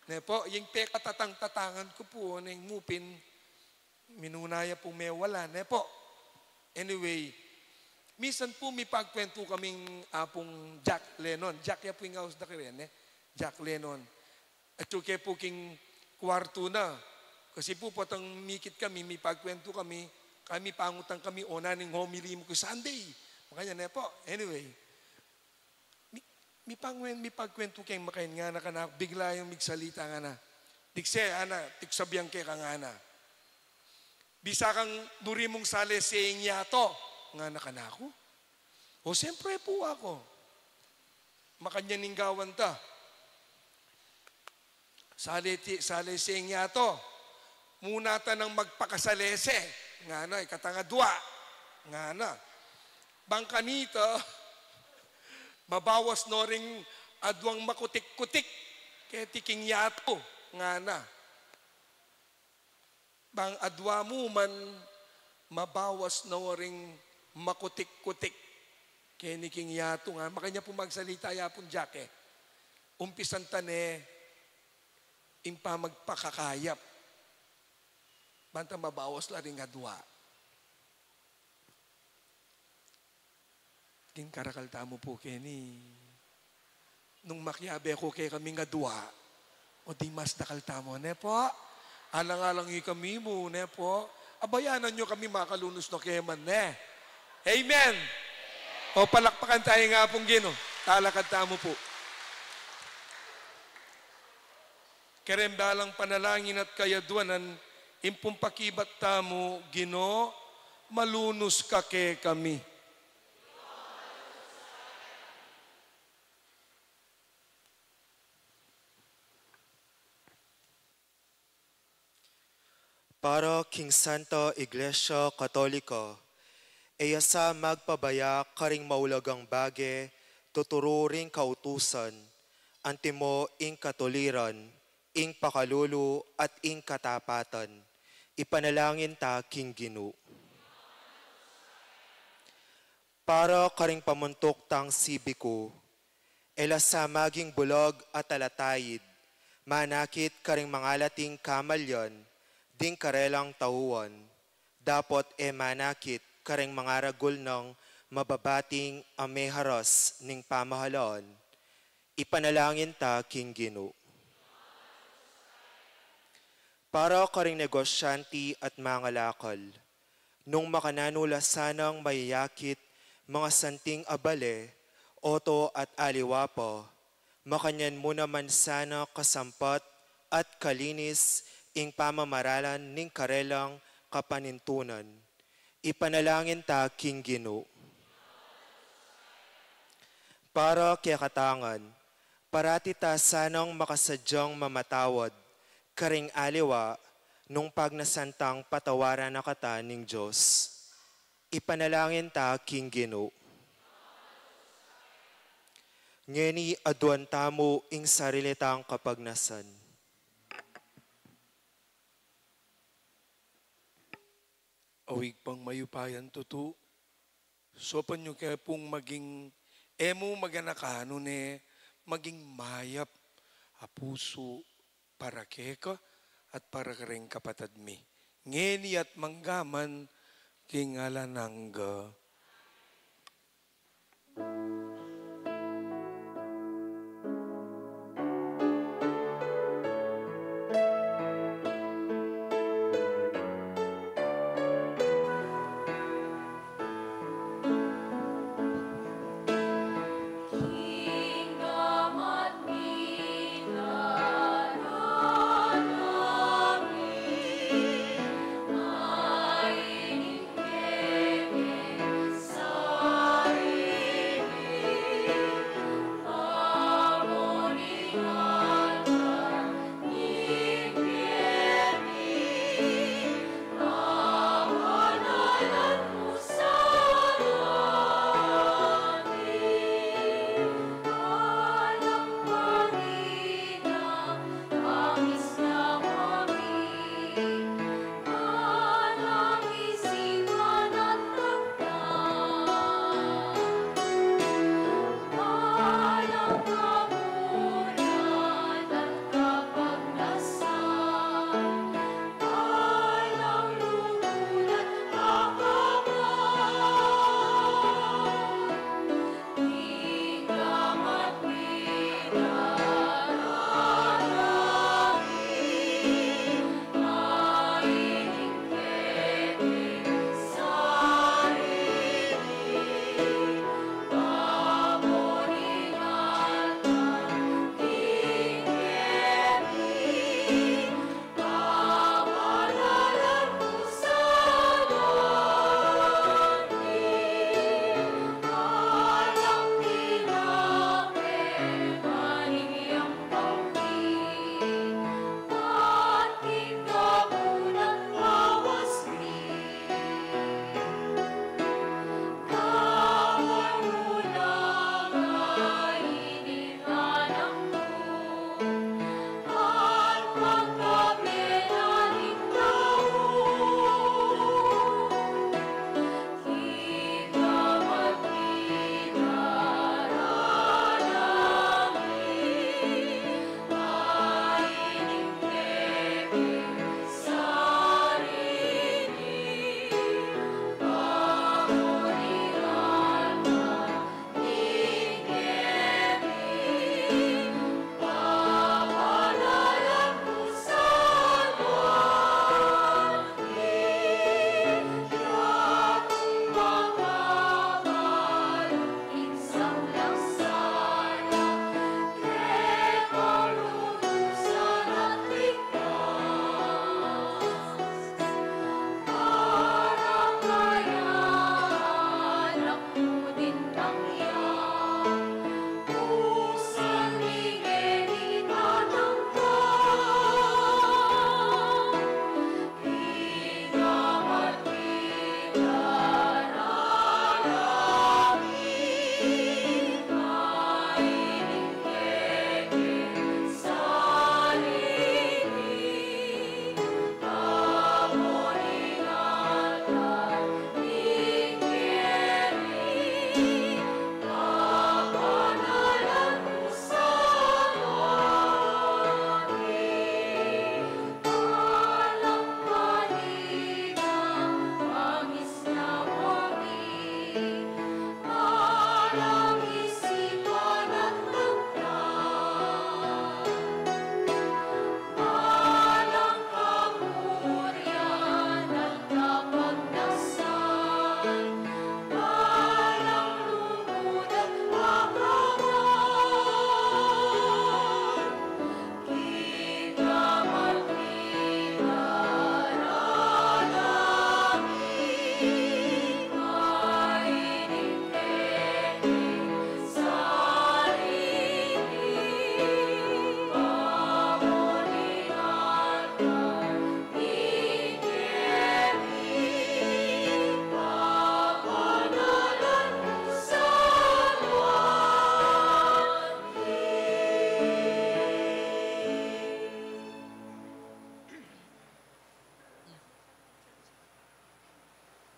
Ne po, yung peka tatang-tatangan ko po, neng mupin, minunaya po may wala. Ne po. Anyway, minsan po may pagkwento kaming apong Jack Lennon. Jack ya po yung house na kirin, Jack Lennon. At yung kaya po king kwarto na. Kasi po patang mikit kami, may pagkwento kami, pangutang kami, ona ng homily mo ko Sunday. Makanya na po. Anyway, may pagkwento kayong makain nga na ka na, bigla yung migsalita nga na. Tikse, ana, tiksabiyang kay ka nga na. Bisa kang duri mong sale saying yato. Nga na ka na ako. O siyempre po ako. Makanya ninggawan ta. Sale saying yato. Muna ta nang magpakasalese. Nga na, ikatangadwa. Nga na. Bangkanito, mabawas no ring adwang makutik-kutik. Kaya tiking yato. Nga na. Bang adwa mo man, mabawas no ring makutik-kutik. Kaya niking yato nga. Makanya po magsalita yapon Jack Umpisan tane, impa magpakakayap. Banta mabawas la ring adwa. King karakalta mo po, Kenny. Nung makyabe ko kay kaming adwa, o di mas nakalta mo, ne po? Alang-alang kami mo, ne po? Abayanan nyo kami makalunos no keman, ne? Amen! O palakpakan tayo nga pong gino. Talakad mo po. Kerembalang panalangin at kayaduanan, impong pakibat tamo, Gino, malunos ka ke kami. Para King Santo Iglesia Katoliko, iya sa magpabaya karing maulagang bage, tuturo ring kautusan, antimo ing katoliran, ing pakalulu at ing katapatan, ipanalangin ta King Ginu. Para karing pamuntok tang sibiko, ela sa maging bulog at talatayid, manakit karing mangalating kamalyan, ding karelang tauan, dapat manakit karing mga ragul ng mababating ameharas ning pamahalaan, ipanalangin ta King Ginu. Para karing negosyante at mga lakal, nung makananula sanang mayayakit mga santing abale, oto at aliwapo, makanyan mo naman sana kasampat at kalinis ing pamamaralan ning karelang kapanintunan. Ipanalangin ta King Ginu. Para kaya katangan, parati ta sanang makasadyang mamatawad, karing aliwa, nung pagnasantang patawaran na kata ning Diyos. Ipanalangin ta king Ginoo. Ngeni aduan tamo ing sarilitang kapagnasan. Awig pang mayupayan tutu. Sopan nyo kaya pong maging emo maganakano ne maging mayap a puso para keka at para kareng kapatad mi. Ngeni at manggaman kingalanangga. Kingdom at Milan, Amin, Ainin Kevin,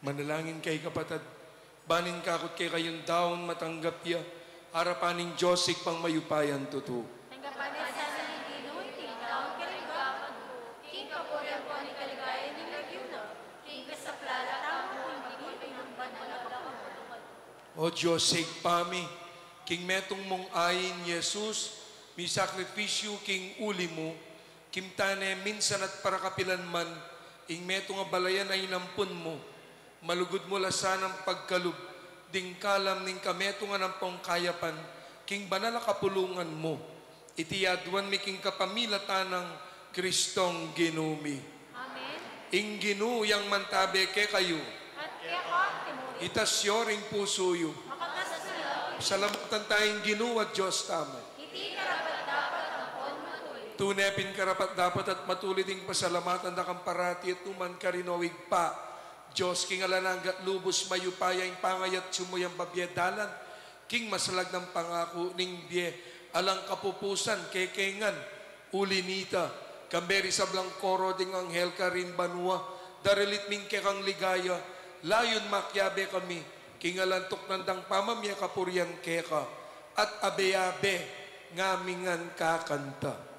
Manalangin kay kapatid, banin kakot kay kayong daon matanggap ya, harapaning Diyosig pang mayupayan tuto. Tanggapanin sa naliginon, tingdaon kaligapan ko. King kapurian ko ni kaligaya ni Lagyuna. King kasaklala tamo, hindi pinamban na labang. O Diyosig pami, king metong mong ayin Jesus, mi sakripisyo king uli mo, kim tane minsan at para kapilan man, ing metong abalayan ay nampun mo, malugod mo lasan ang pagkalub, ding kalam ning kameto nga ng pangkayapan, king banal kapulungan mo, itiyadwan mi king kapamilatan ng Kristong ginumi. Amen. Ing ginuyang mantabe ke kayo, At kaya ko, Timuri, itasyoring puso yu, makakasasala, salamatan tayong ginuwa Diyos tamo. hindi karapat-dapat ang pon matuloy. Tunepin karapat dapat at matuloy ding pasalamatan na kang parati at tuman karinawig pa. Diyos, king alananggat lubos mayupaya yung pangayat sumuyang babyedalan. King masalag ng pangako ning biye alang kapupusan kekengan ulinita. Kamberi sa blang koro ding anghel ka rin banwa. Darilit ming kekang ligaya. Layon makyabe kami. King alantok nandang pamamya kapuryan keka. At abe-abe ngamingan kakanta.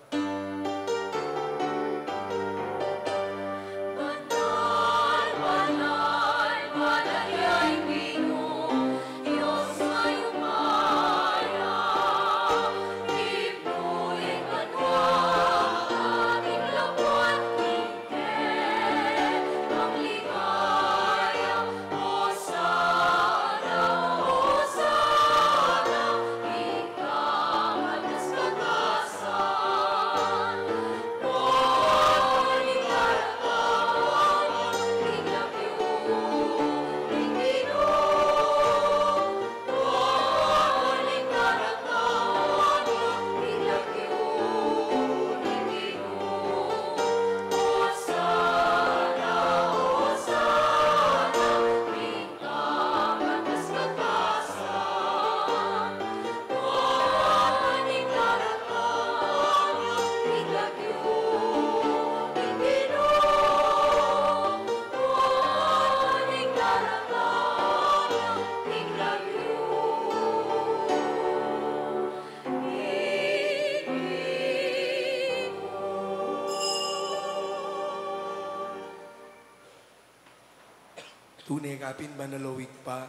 Tunay kapin banalawig pa,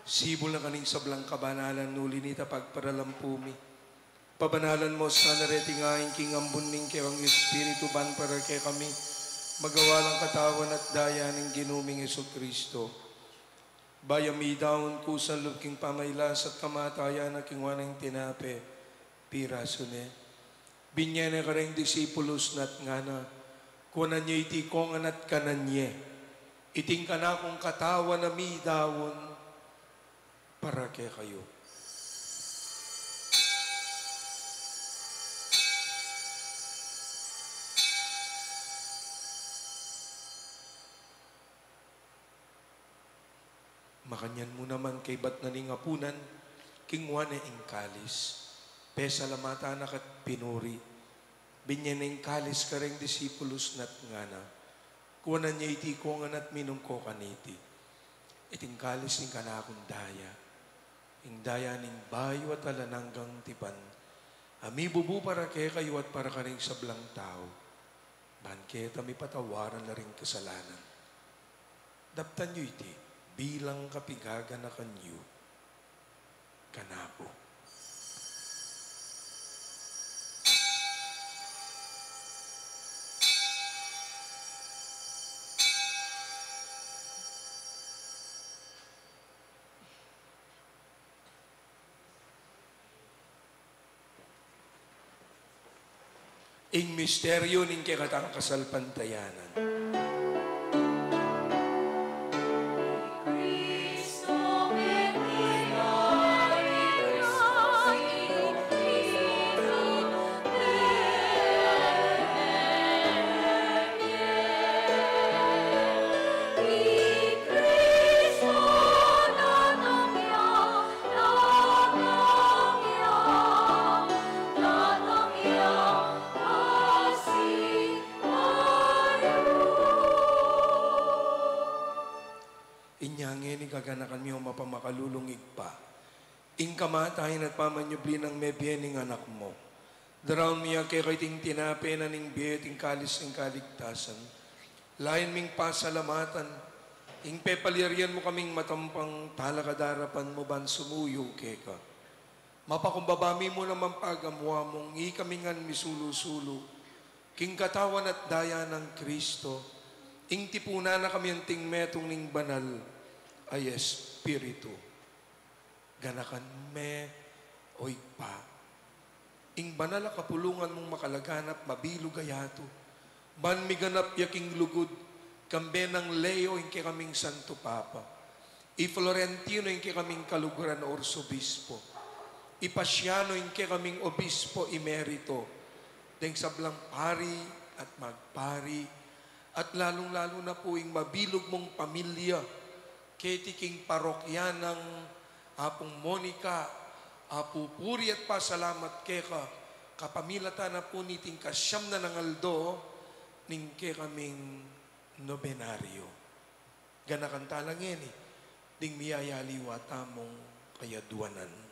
sibol na kaning sablang kabanalan nulinita pagparalampumi. Pabanalan mo sa naretingain king ambuning kayang Espiritu ban para kay kami, magawa lang katawan at daya ng ginuming Kristo. Bayami daon kusan lubking pamaylas at kamatayan na king wanang tinape, piraso ne. Binyene ka rin disipulos nat nga na, kunan niya itikong anat kanan niya. Iting ka na kong katawan na mi dawon para kay kayo. Makanyan mo naman kay bat na ningapunan, kingwa na ingkalis. Pesalamata na kat pinuri. Binyan na ingkalis ka rin disipulos nat nga na. Kuwanan niya iti ko nga at minum ko kaniti. Iting kalis ning kanakong daya. Ing daya ning bayo at alananggang tipan. Ami bubu para kay kayo at para ka rin sablang tao. Banket ami patawaran na rin kasalanan. Daptan niyo iti bilang kapigaga na kanyo. Kanako. Ing misteryo ning kekatang kasalpantayanan. Amen. Inyangin, igaganakan miyo mapamakalulungig pa. Ing kamatayin at pamanyubli ng mebyening anak mo. Daraon miya kay kaiting tinape na ning biyet, ing kalis ng kaligtasan. Lain ming pasalamatan, ing pepalirian mo kaming matampang talakadarapan mo ban sumuyo keka. Mapakumbabami mo naman pagamwa mong ikamingan misulu-sulo, king katawan at daya ng Kristo, ing tipuna na kami ang tingmetong ning banal ay Espiritu. Ganakan me oy pa. Ing banal a kapulungan mong makalaganap, mabilog ayato. Ban miganap yaking lugod, kambe ng Leo inke kaming Santo Papa. I Florentino inke kaming kaluguran Orsobispo. I Pasiano inke kaming Obispo Emerito. Deng sablang pari at magpari. At lalong-lalo na po ing mabilog mong pamilya. Ketiking parokya ng Apong Monica, Apo puri at pasalamat keka, kapamilata na po niting kasyam na nangaldo, ning ke kaming nobenaryo. Ganakan talang yan ding miyayaliwa tamong kayaduanan.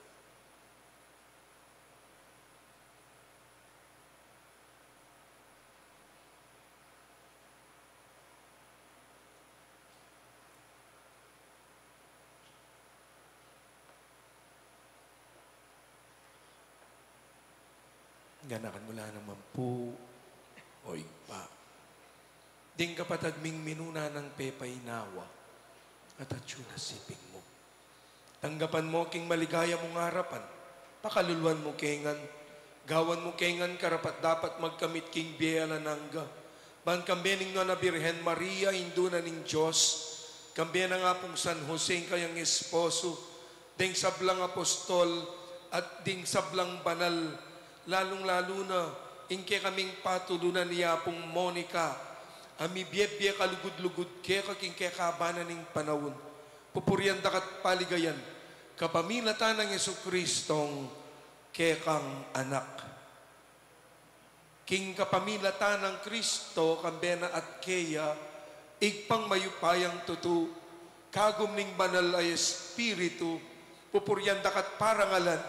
Ganakan mula naman po, oy pa. Ding kapatad ming minuna ng pepay nawa, at atsuna siping mo. Tanggapan mo king maligaya mong harapan, pakaluluan mo kengan, gawan mo kengan karapat dapat magkamit king biyela nangga. Ban kambening na Birhen Maria, induna ning Diyos, kambe na nga pong San Jose kayang esposo, ding sablang apostol, at ding sablang banal, lalong-lalo na, inke kaming patulunan niya pong Monica, ami biyebye kalugud-lugud ke kaking kabana ning panawon. Pupurian dakat paligayan, kapamilatan ng Yesukristong kekang anak. King kapamilatan ng Kristo, kambena at keya, igpang mayupayang tutu, kagum ning banal ay Espiritu, pupurian dakat parangalan,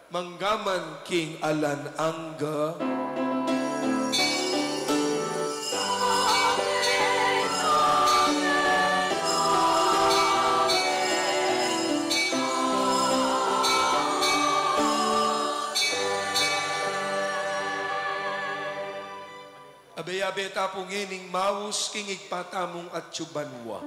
manggaman king alan angga. Abe-abe tapong ining maus king igpatamong at tsubanwa.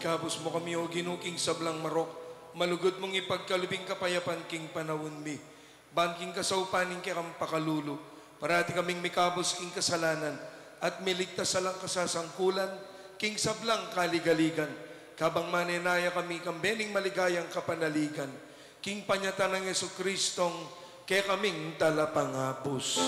Ikabos mo kami o ginuking sablang marok, malugod mong ipagkalubing kapayapan king panawon mi. Ban king kasaupanin kang pakalulo, parati kaming mikabos king kasalanan, at miligtas salang kasasangkulan, king sablang kaligaligan, kabang manenaya kami kambening maligayang kapanaligan, king panyatan ng Jesucristong, kaya kaming talapangapos.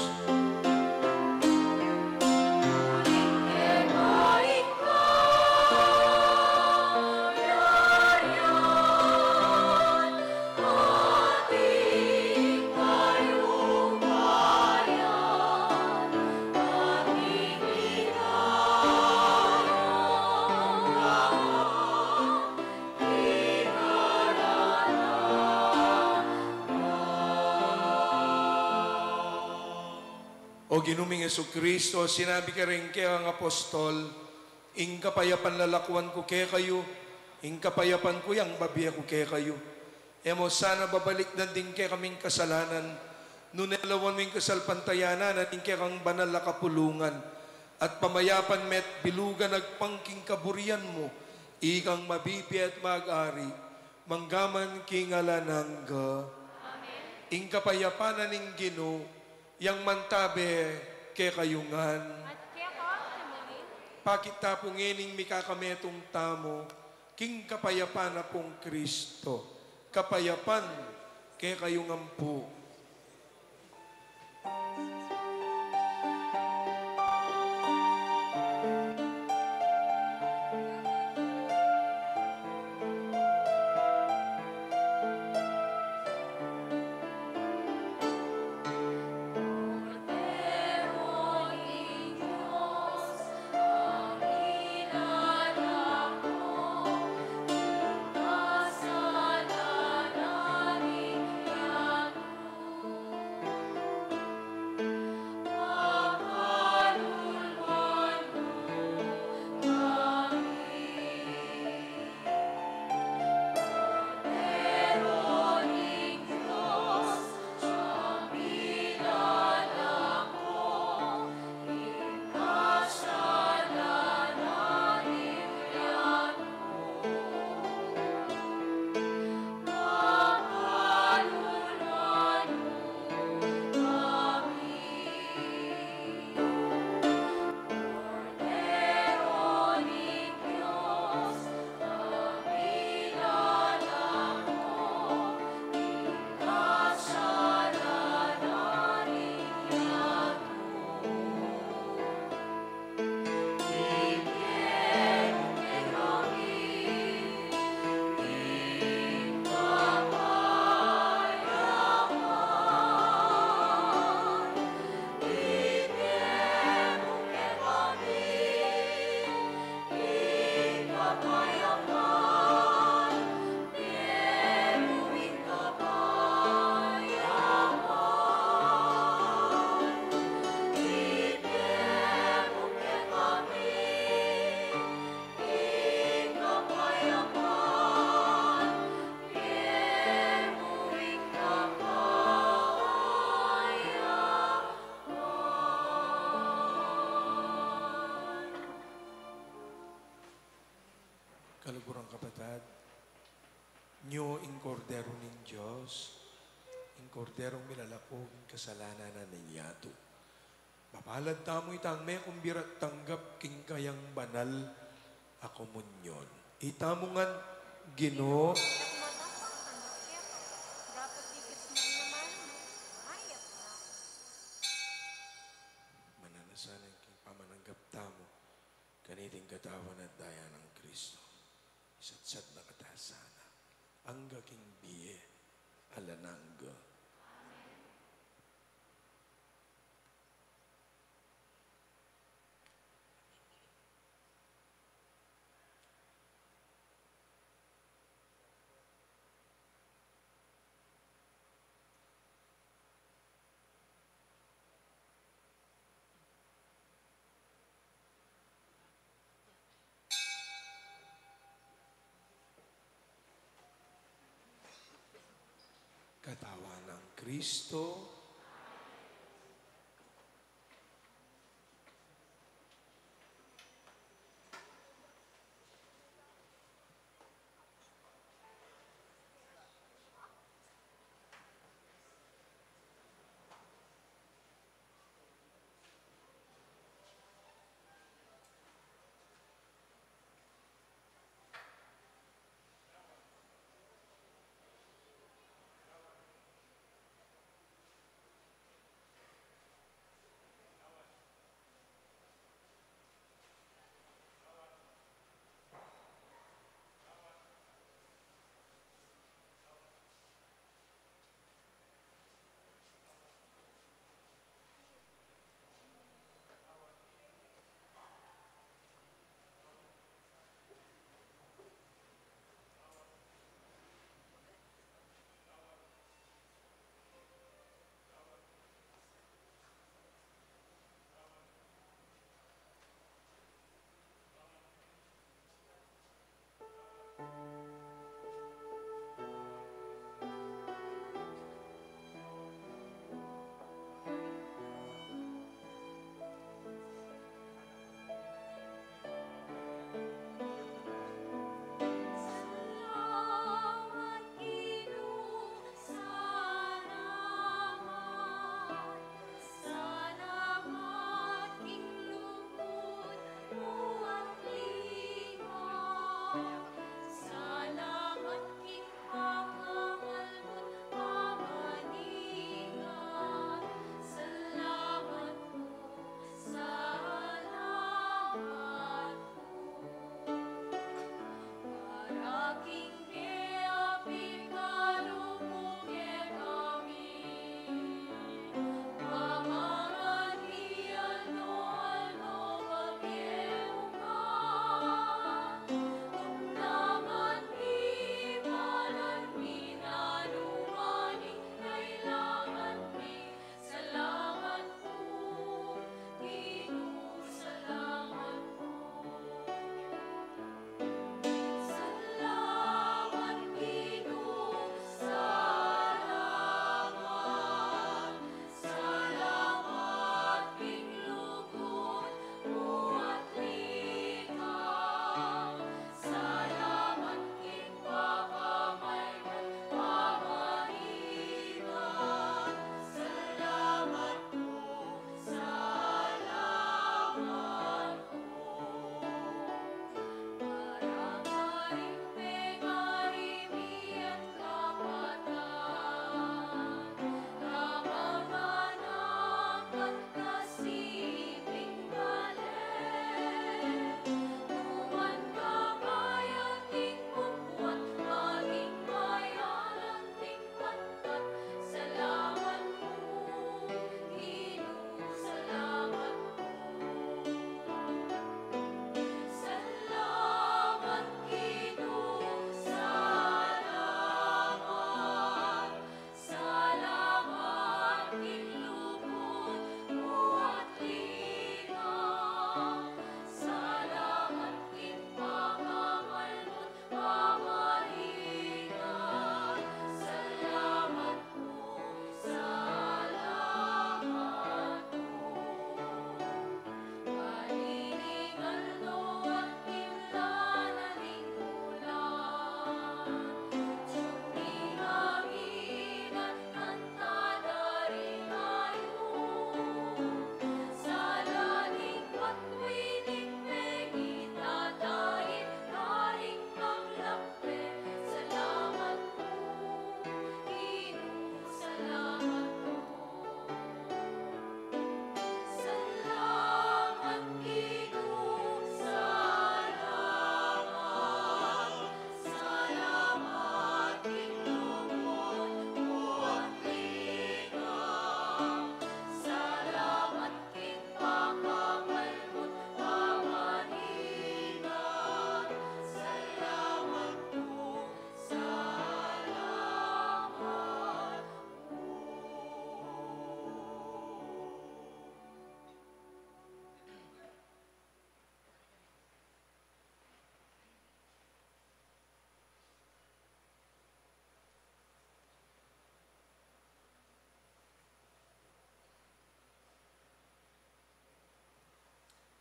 O ginuming Jesucristo, sinabi ka rin kaya ang apostol, ing kapayapan lalakwan ko kaya kayo, ing kapayapan ko yang babiya ko kaya kayo. Emo sana babalik na din kaya kaming kasalanan, nunelawan ming kasalpantayanan at ing kaya kang banal na kapulungan, at pamayapan met bilugan nagpangking kaburian mo, ikang mabibi at mag-ari, manggaman kingalanangga. Ing kapayapanan ning Ginoo, yang mantabe ke kayungan. At kaya ko tumuhin, Pakita pong ining mikakametong tamo, king kapayapan na pong Kristo. Kapayapan ke kayungan po. Kaluburang kapatid, nyo ing kordero ning Diyos, ing korderong milalakog ing kasalanan na ninyato. Mapalad tamo itang may kumbirat tanggap king kayang banal a komunyon. Itamungan Ginoo, dapat ikis mo naman, ayat na. mananasanan king pamananggap tamo, kaniting katawan at daya ng Kristo. Isatsat na katasana, angga king biye, alanangga. Katawan ng Kristo,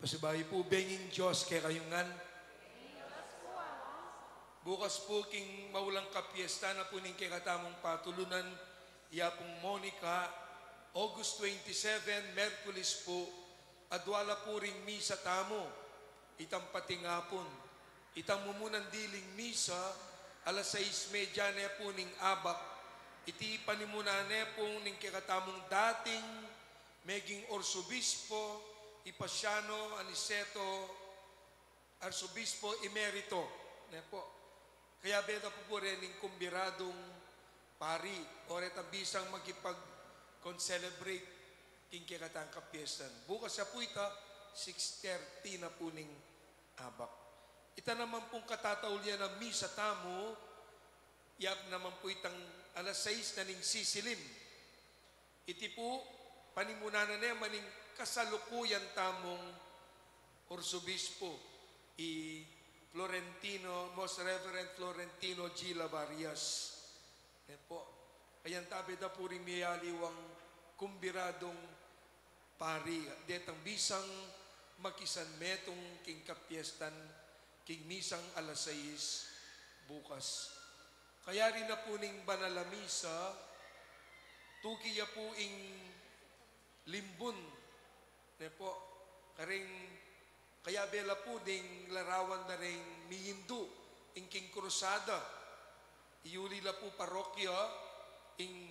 Pasibayi po, benging Diyos, kaya kayungan. Bukas po, king maulang kapiesta na po ning kay katamong patulunan, iya pong Monica, August 27, Merkulis po, adwala po ring misa tamo, itang patingapon. Itang mumunan diling misa, alas 6:30 na po ning abak, iti panimunan na po ning kay katamong dating meging Orsobispo, Ipasiano Aniceto, Arsobispo Emerito. Ne po. Kaya beta po rin ng kumbiradong pari o retabisang magkipag-celebrate king kikatang kapiestan. Bukas sa po ita, 6:30 na po ning abak. Ita naman pong katataulian na misa tamo, yap naman po itang alas 6 na ning sisilim. Iti po, panimunanan na maning kasalukuyan tamong Orsobispo Florentino, Most Reverend Florentino G. Lavarias. Yan po. Ayan tabi na po rin miyaliwang kumbiradong pari. Detang bisang makisan metong king kapiestan, king misang alas 6 bukas. Kaya rin na po ning banalamisa, tukiya po ing limbun. Yan po. Kaya bela po ding larawan na rin miyindu ing king krusada. Iuli la po parokya ing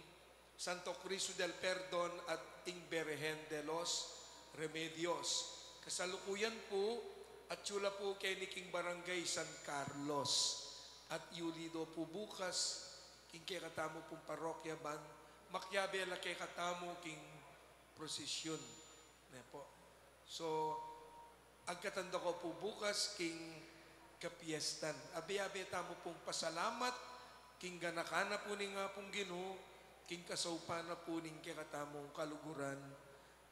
Santo Cristo del Perdon at ing Berhen de los Remedios. Kasalukuyan po at tsula po kay ni king Barangay San Carlos. At iuli do po bukas king kay katamo pong parokya ban makyabela kay katamo king prosesyon. Ne po. So, agkatanda ko po bukas king kapiestan. Abi-abi tamo pong pasalamat, king ganakana po ni nga pong Ginoo, king kasawpana po ning kikatamong kaluguran,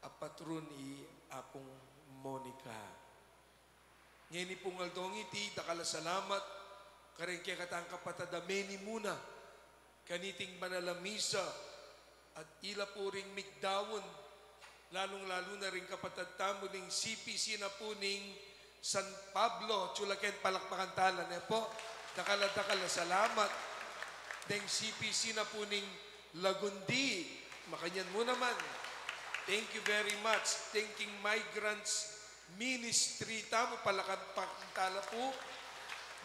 a patron i apong Monica. Ngayon pong aldong iti, dakala salamat, kareng kikatang kapatadameni muna, kaniting banalamisa, at ila po ring migdawon, lalong-lalo na rin kapatid tamo ning CPC na po ning San Pablo, Chulaken Palakpakan Talan. Po, dakala salamat. Deng CPC na po ning Lagundi. Makanyan mo naman. Thank you very much. Thanking Migrants Ministry. Tamo Palakpakan Talan po.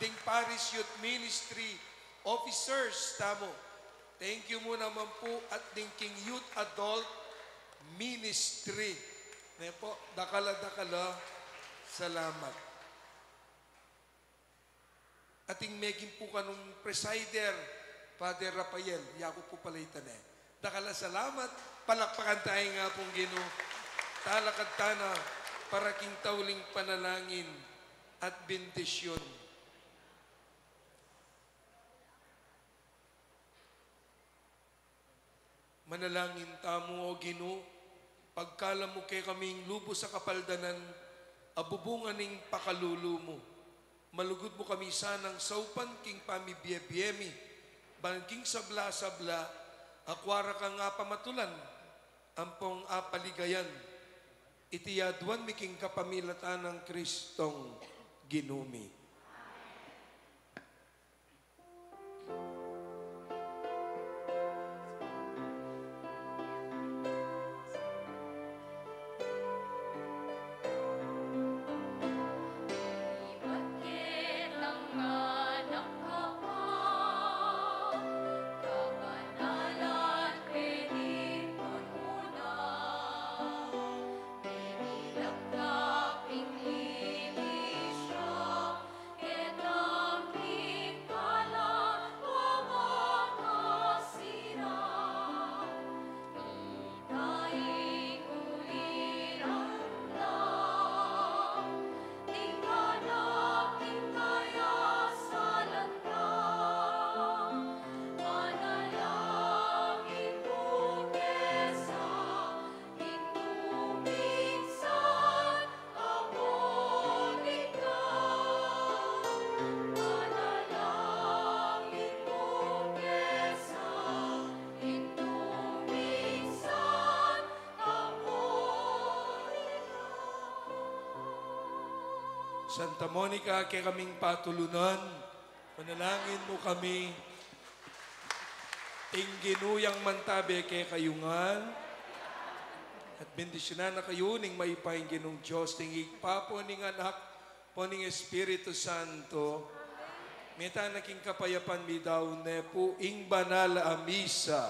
Deng Paris Youth Ministry Officers. Tamo. Thank you mo naman po. At deng King Youth Adult Ministry. Po, dakala salamat. Ating megin po kanong presider, Father Rafael, yako po palitan dakala salamat, palakpakan tayo nga pong Ginoo. Talakad tana, para king tauling panalangin at bendisyon. Manalangin tamo o Ginoo, pagkala mo kay kaming lubos sa kapaldanan, abubungan ning pakalulu mo. Malugod mo kami sanang saupan king pamibiyebiyemi, bangking sabla-sabla, akwara ka nga pamatulan, ampong apaligayan, itiyaduan mi king kapamilatan ng Kristong Ginumi. Santa Monica, kay kaming patulunan, panalangin mo kami. Tingginuyang mantabe kay kayungan, at bendisyonan na kayo ning maipaing ginong Diyos, tingig papo ning anak, po ning Espiritu Santo. Meta naking kapayapan mi daw ne po ing banal a misa.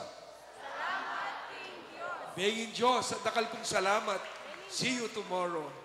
Salamat, King Diyos. Bengin Diyos at dakal pong salamat. See you tomorrow.